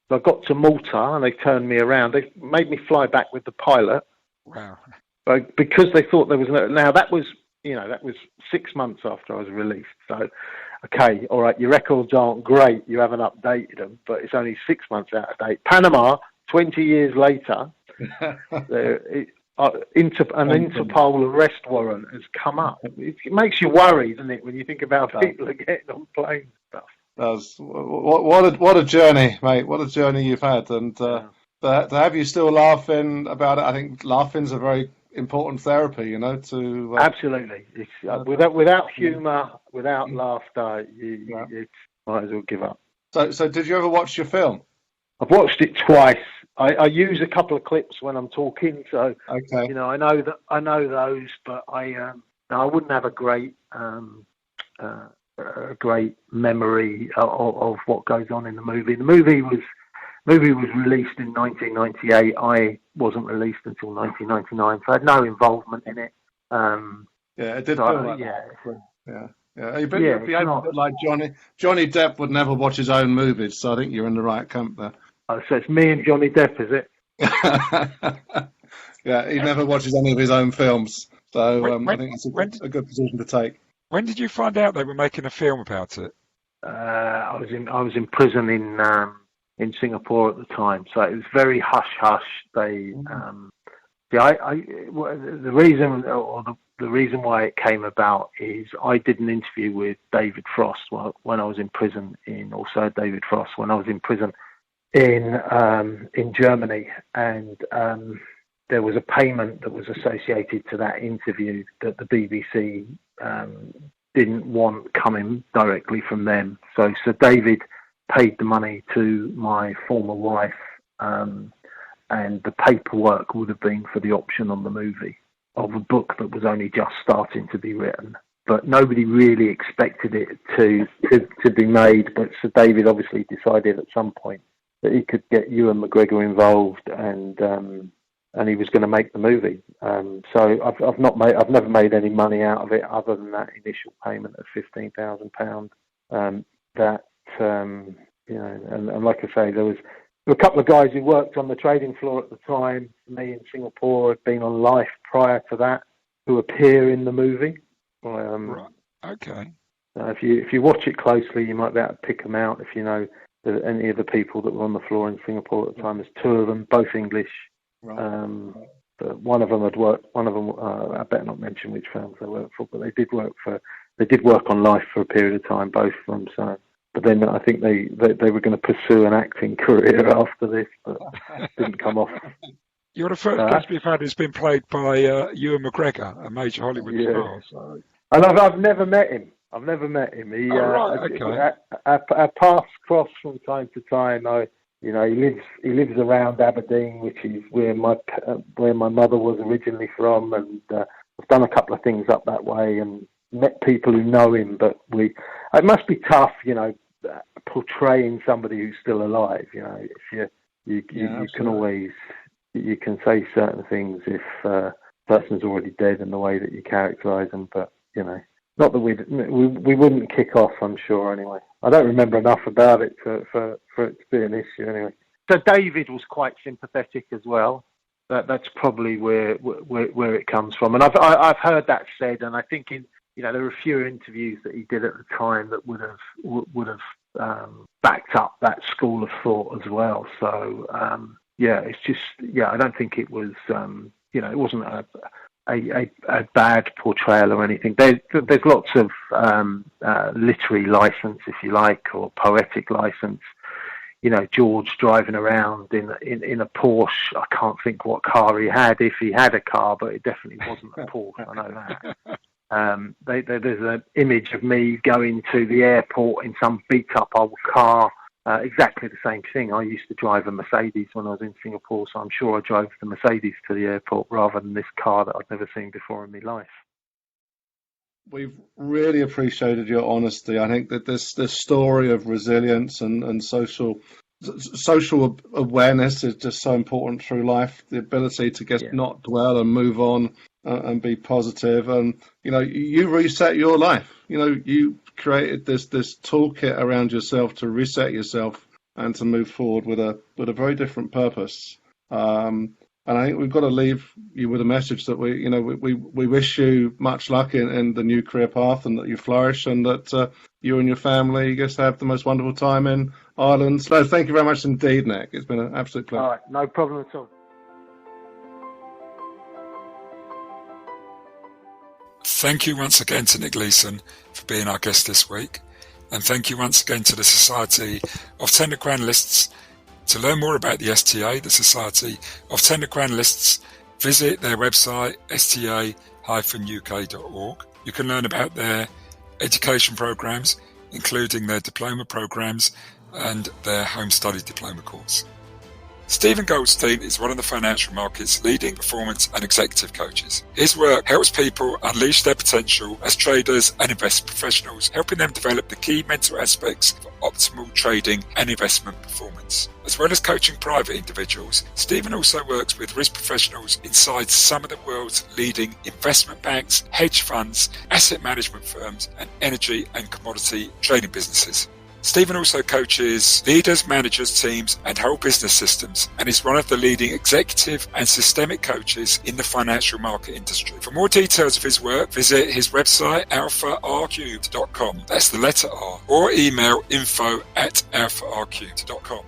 So I got to Malta and they turned me around. They made me fly back with the pilot. Wow. But because they thought there was now that was 6 months after I was released. So, okay, all right, your records aren't great. You haven't updated them, but it's only 6 months out of date. Panama, 20 years later, Interpol arrest warrant has come up. It makes you worry, doesn't it, when you think about people are getting on planes and stuff. What a journey, mate! What a journey you've had, and to have you still laughing about it. I think laughing's a very important therapy. To absolutely. It's, without humour, without laughter, you might as well give up. So did you ever watch your film? I've watched it twice. I use a couple of clips when I'm talking, so okay. I know those, but I wouldn't have a great memory of what goes on in the movie. The movie was released in 1998. I wasn't released until 1999, so I had no involvement in it. It did feel like that. Yeah. Yeah, you Yeah, behave a bit like Johnny. Johnny Depp would never watch his own movies, so I think you're in the right camp there. Oh, so it's me and Johnny Depp, is it? Yeah, he never watches any of his own films, so I When, think it's when, a good position to take. when did you find out they were making a film about it? I was in prison in Singapore at the time, so it was very hush hush. They the reason or the reason why it came about is I did an interview with David Frost when I was in prison David Frost when I was in prison in Germany, and there was a payment that was associated to that interview that the BBC didn't want coming directly from them. So David paid the money to my former wife, and the paperwork would have been for the option on the movie of a book that was only just starting to be written. But nobody really expected it to be made. But Sir David obviously decided at some point that he could get Ewan McGregor involved, and he was going to make the movie. So I've never made any money out of it other than that initial payment of £15,000. And like I say, there were a couple of guys who worked on the trading floor at the time. Me in Singapore had been on Life prior to that, who appear in the movie. Right. Okay. If you watch it closely, you might be able to pick them out. If you know any of the people that were on the floor in Singapore at the time, there's two of them, both English. Right. But one of them had worked. One of them, I better not mention which firms they worked for, but they did work on Life for a period of time, both of them. So, but then I think they were going to pursue an acting career after this, but didn't come off. You're the first guest we've had who's been played by Ewan McGregor, a major Hollywood star. So. And I've never met him. He, right, okay. Our paths cross from time to time. He lives around Aberdeen, which is where my mother was originally from, and I've done a couple of things up that way and met people who know him. But it must be tough, portraying somebody who's still alive. If you can always you can say certain things if a person's already dead in the way that you characterise them, but not that we wouldn't kick off, I'm sure, anyway. I don't remember enough about it for it to be an issue, anyway. So David was quite sympathetic as well. That's probably where it comes from. And I've heard that said, and I think there were a few interviews that he did at the time that would have backed up that school of thought as well. So it's just I don't think it was it wasn't a bad portrayal or anything. There's lots of literary license, if you like, or poetic license. George driving around in a Porsche. I can't think what car he had, if he had a car, but it definitely wasn't a Porsche. I know that. There's an image of me going to the airport in some beat-up old car. Exactly the same thing. I used to drive a Mercedes when I was in Singapore, so I'm sure I drove the Mercedes to the airport rather than this car that I'd never seen before in my life. We've really appreciated your honesty. I think that this story of resilience and social awareness is just so important through life. The ability to not dwell and move on and be positive. And you reset your life. You created this toolkit around yourself to reset yourself and to move forward with a very different purpose. And I think we've got to leave you with a message that we wish you much luck in the new career path, and that you flourish, and that you and your family just have the most wonderful time in Ireland. So thank you very much indeed, Nick. It's been an absolute pleasure. All right, no problem at all. Thank you once again to Nick Leeson for being our guest this week. And thank you once again to the Society of Technical Analysts. To learn more about the STA, the Society of Technical Analysts, visit their website, sta-uk.org. You can learn about their education programs, including their diploma programs and their home study diploma course. Stephen Goldstein is one of the financial market's leading performance and executive coaches. His work helps people unleash their potential as traders and investment professionals, helping them develop the key mental aspects for optimal trading and investment performance. As well as coaching private individuals, Stephen also works with risk professionals inside some of the world's leading investment banks, hedge funds, asset management firms, and energy and commodity trading businesses. Stephen also coaches leaders, managers, teams, and whole business systems, and is one of the leading executive and systemic coaches in the financial market industry. For more details of his work, visit his website, alpharcubed.com. That's the letter R. Or email info@alpharcubed.com.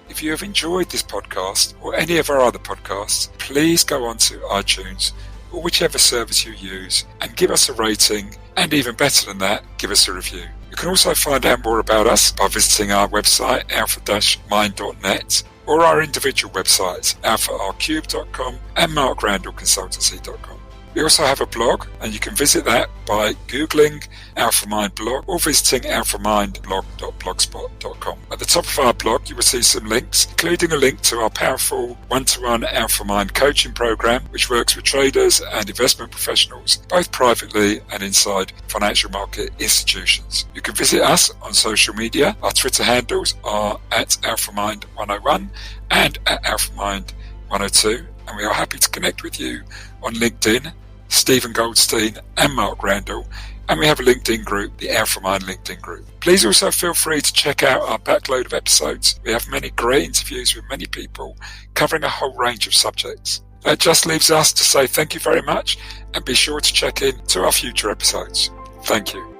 If you have enjoyed this podcast or any of our other podcasts, please go on to iTunes or whichever service you use and give us a rating, and even better than that, give us a review. You can also find out more about us by visiting our website, alpha-mind.net, or our individual websites, alpharcubed.com and markrandallconsultancy.com. We also have a blog, and you can visit that by Googling Alpha Mind blog or visiting alphamindblog.blogspot.com. At the top of our blog, you will see some links, including a link to our powerful one-to-one Alpha Mind coaching program, which works with traders and investment professionals, both privately and inside financial market institutions. You can visit us on social media. Our Twitter handles are @AlphaMind101 and @AlphaMind102, and we are happy to connect with you on LinkedIn, Stephen Goldstein and Mark Randall, and we have a LinkedIn group, the Alpha Mind LinkedIn group. Please also feel free to check out our backload of episodes. We have many great interviews with many people covering a whole range of subjects. That just leaves us to say thank you very much, and be sure to check in to our future episodes. Thank you.